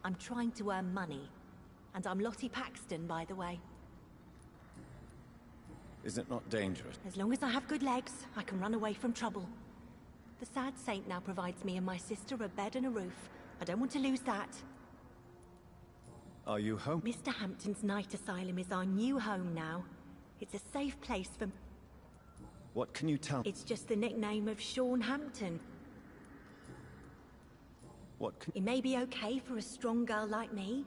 I'm trying to earn money. And I'm Lottie Paxton, by the way. Is it not dangerous? As long as I have good legs, I can run away from trouble. The Sad Saint now provides me and my sister a bed and a roof. I don't want to lose that. Are you home? Mr. Hampton's night asylum is our new home now. It's a safe place for... What can you tell? It's just the nickname of Sean Hampton. What can... It may be okay for a strong girl like me.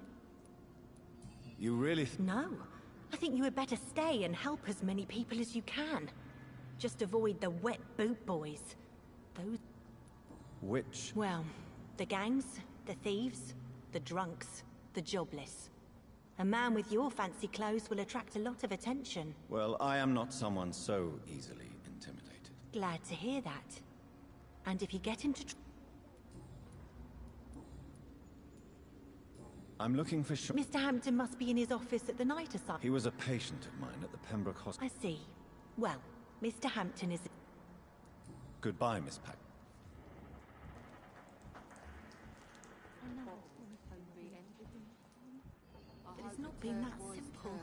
You really... No. I think you had better stay and help as many people as you can. Just avoid the wet boot boys. Those... Which? Well, the gangs, the thieves, the drunks, the jobless. A man with your fancy clothes will attract a lot of attention. Well, I am not someone so easily intimidated. Glad to hear that. And if you get into... I'm looking for Mr. Hampton must be in his office at the night asylum. He was a patient of mine at the Pembroke Hospital. I see. Well, Mr. Hampton is... Goodbye, Miss Pack. But it's not been that simple.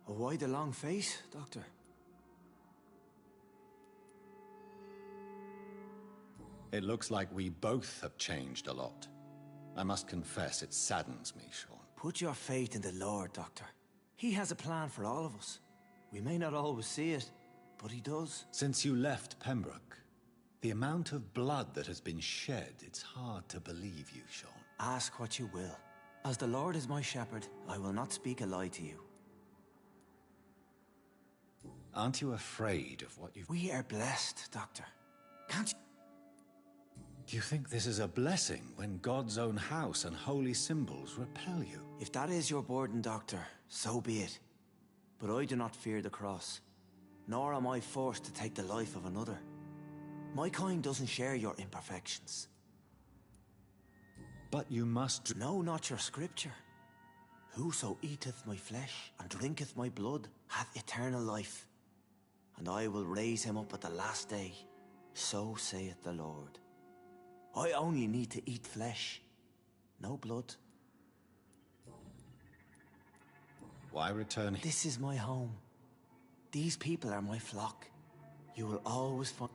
Why the long face, Doctor? It looks like we both have changed a lot. I must confess, it saddens me, Sean. Put your faith in the Lord, Doctor. He has a plan for all of us. We may not always see it, but he does. Since you left Pembroke, the amount of blood that has been shed, it's hard to believe you, Sean. Ask what you will. As the Lord is my shepherd, I will not speak a lie to you. Aren't you afraid of what you've... We are blessed, Doctor. Can't you... Do you think this is a blessing when God's own house and holy symbols repel you? If that is your burden, Doctor, so be it. But I do not fear the cross, nor am I forced to take the life of another. My kind doesn't share your imperfections. But you must... No, not your scripture. Whoso eateth my flesh and drinketh my blood hath eternal life, and I will raise him up at the last day. So saith the Lord. I only need to eat flesh, no blood. Why return here? This is my home. These people are my flock. You will always find...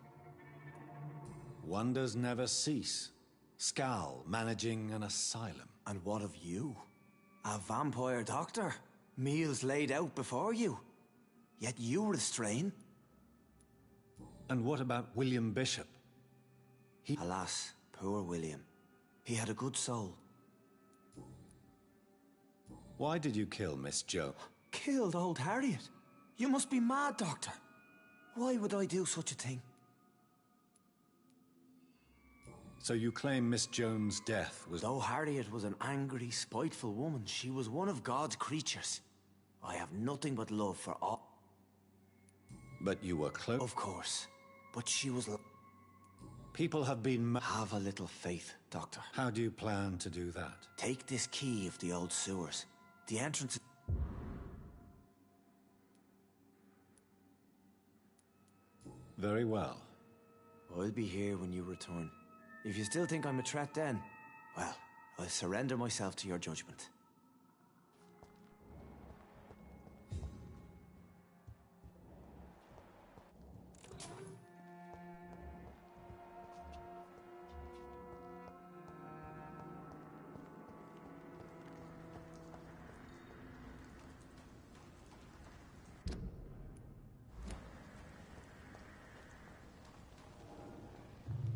Wonders never cease. Scal managing an asylum. And what of you? A vampire doctor? Meals laid out before you. Yet you restrain. And what about William Bishop? Alas, poor William. He had a good soul. Why did you kill Miss Joe? Killed old Harriet? You must be mad, Doctor. Why would I do such a thing? So you claim Miss Jones' death was... Though Harriet was an angry, spiteful woman, she was one of God's creatures. I have nothing but love for all. But you were close. Of course. But she was. People have been. Have a little faith, Doctor. How do you plan to do that? Take this key of the old sewers. The entrance. Very well. I'll be here when you return. If you still think I'm a threat then, well, I'll surrender myself to your judgment.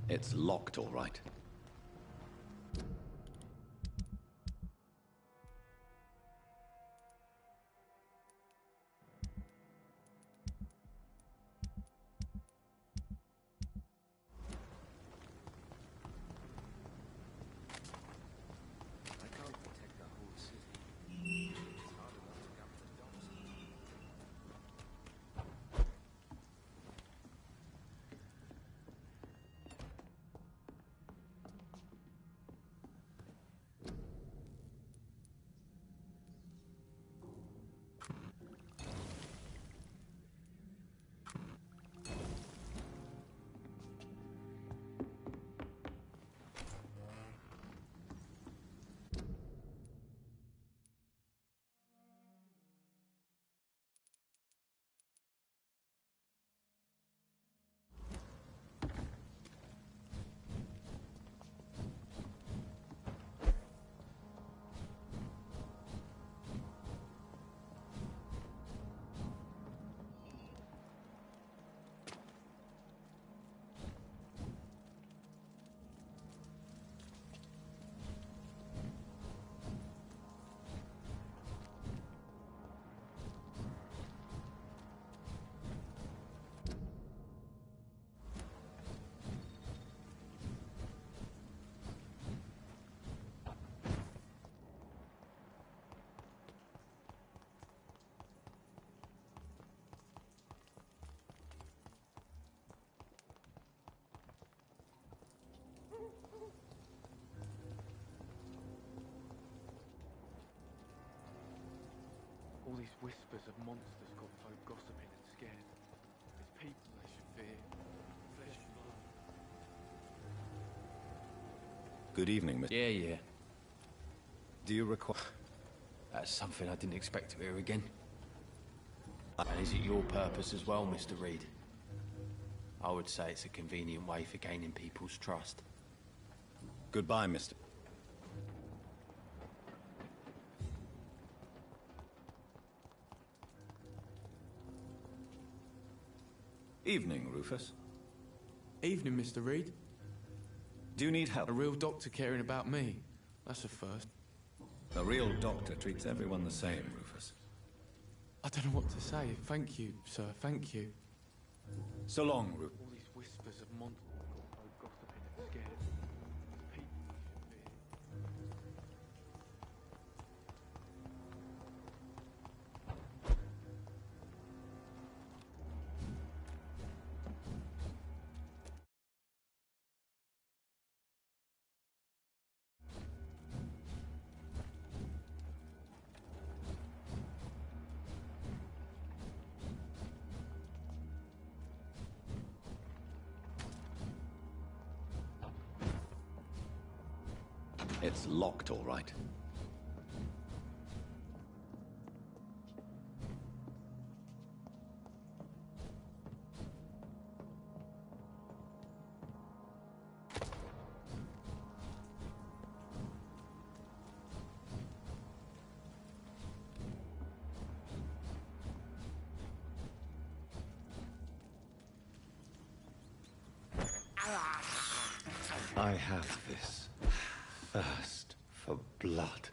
It's locked, all right. All these whispers of monsters got folk gossiping and scared. It's people they should fear. Flesh and blood. Good evening, Mr. Yeah. Do you require... That's something I didn't expect to hear again. And is it your purpose as well, Mr. Reed? I would say it's a convenient way for gaining people's trust. Goodbye, Mr. Evening, Rufus. Evening, Mr. Reed. Do you need help? A real doctor caring about me. That's a first. A real doctor treats everyone the same, Rufus. I don't know what to say. Thank you, sir. Thank you. So long, Rufus. All these whispers of monsters got folk gossiping and scared. It's people they should fear. It's locked, all right. I have this thirst for blood.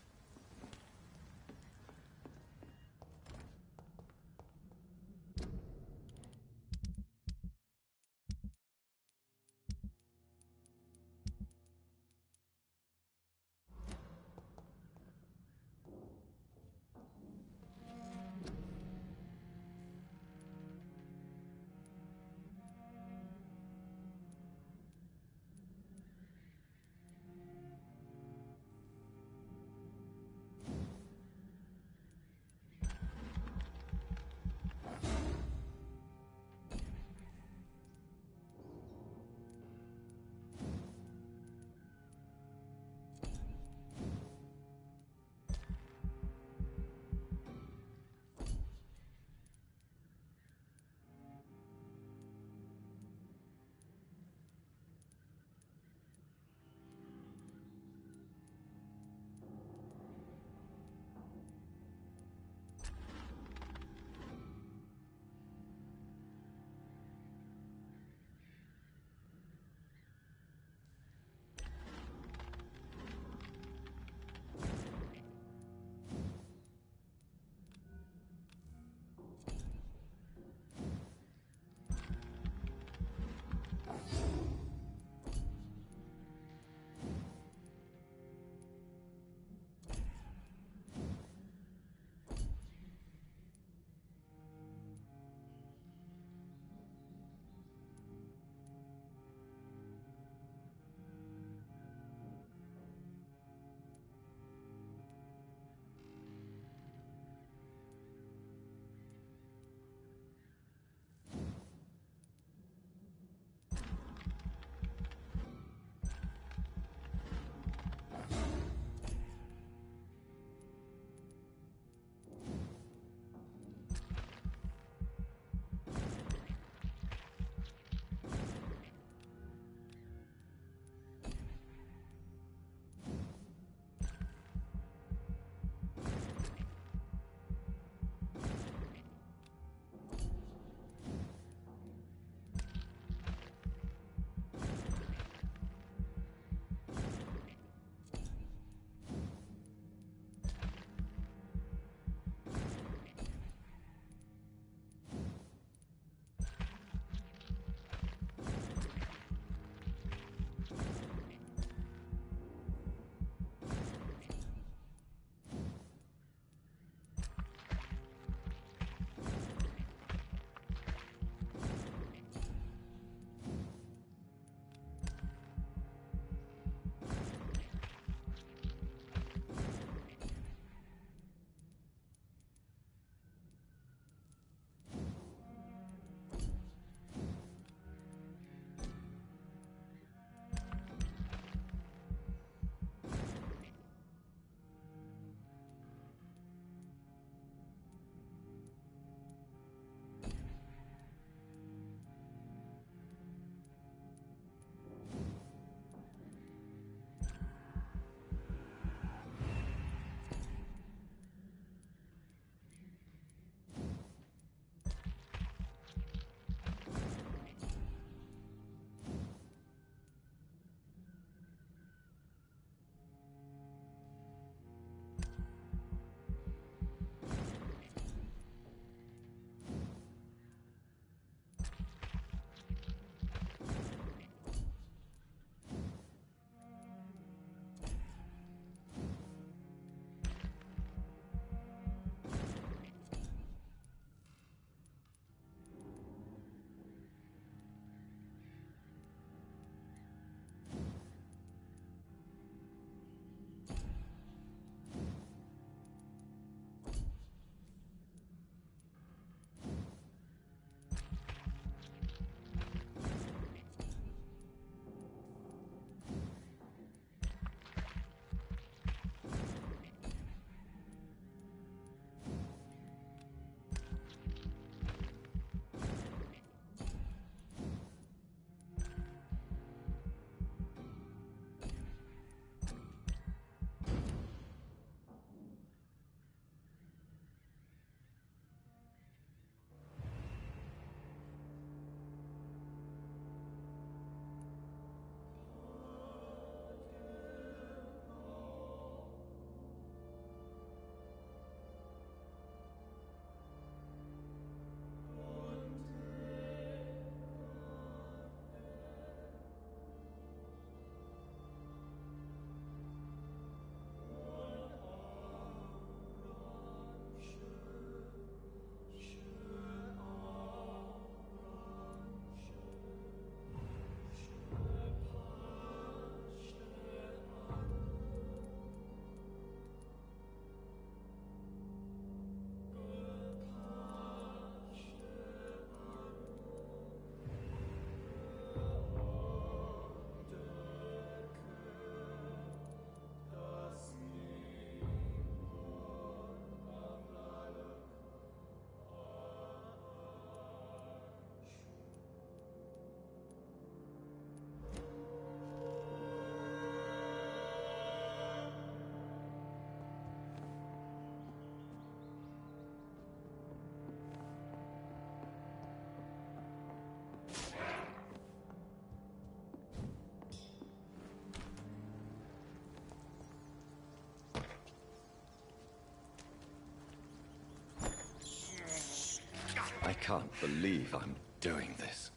can't believe I'm doing this.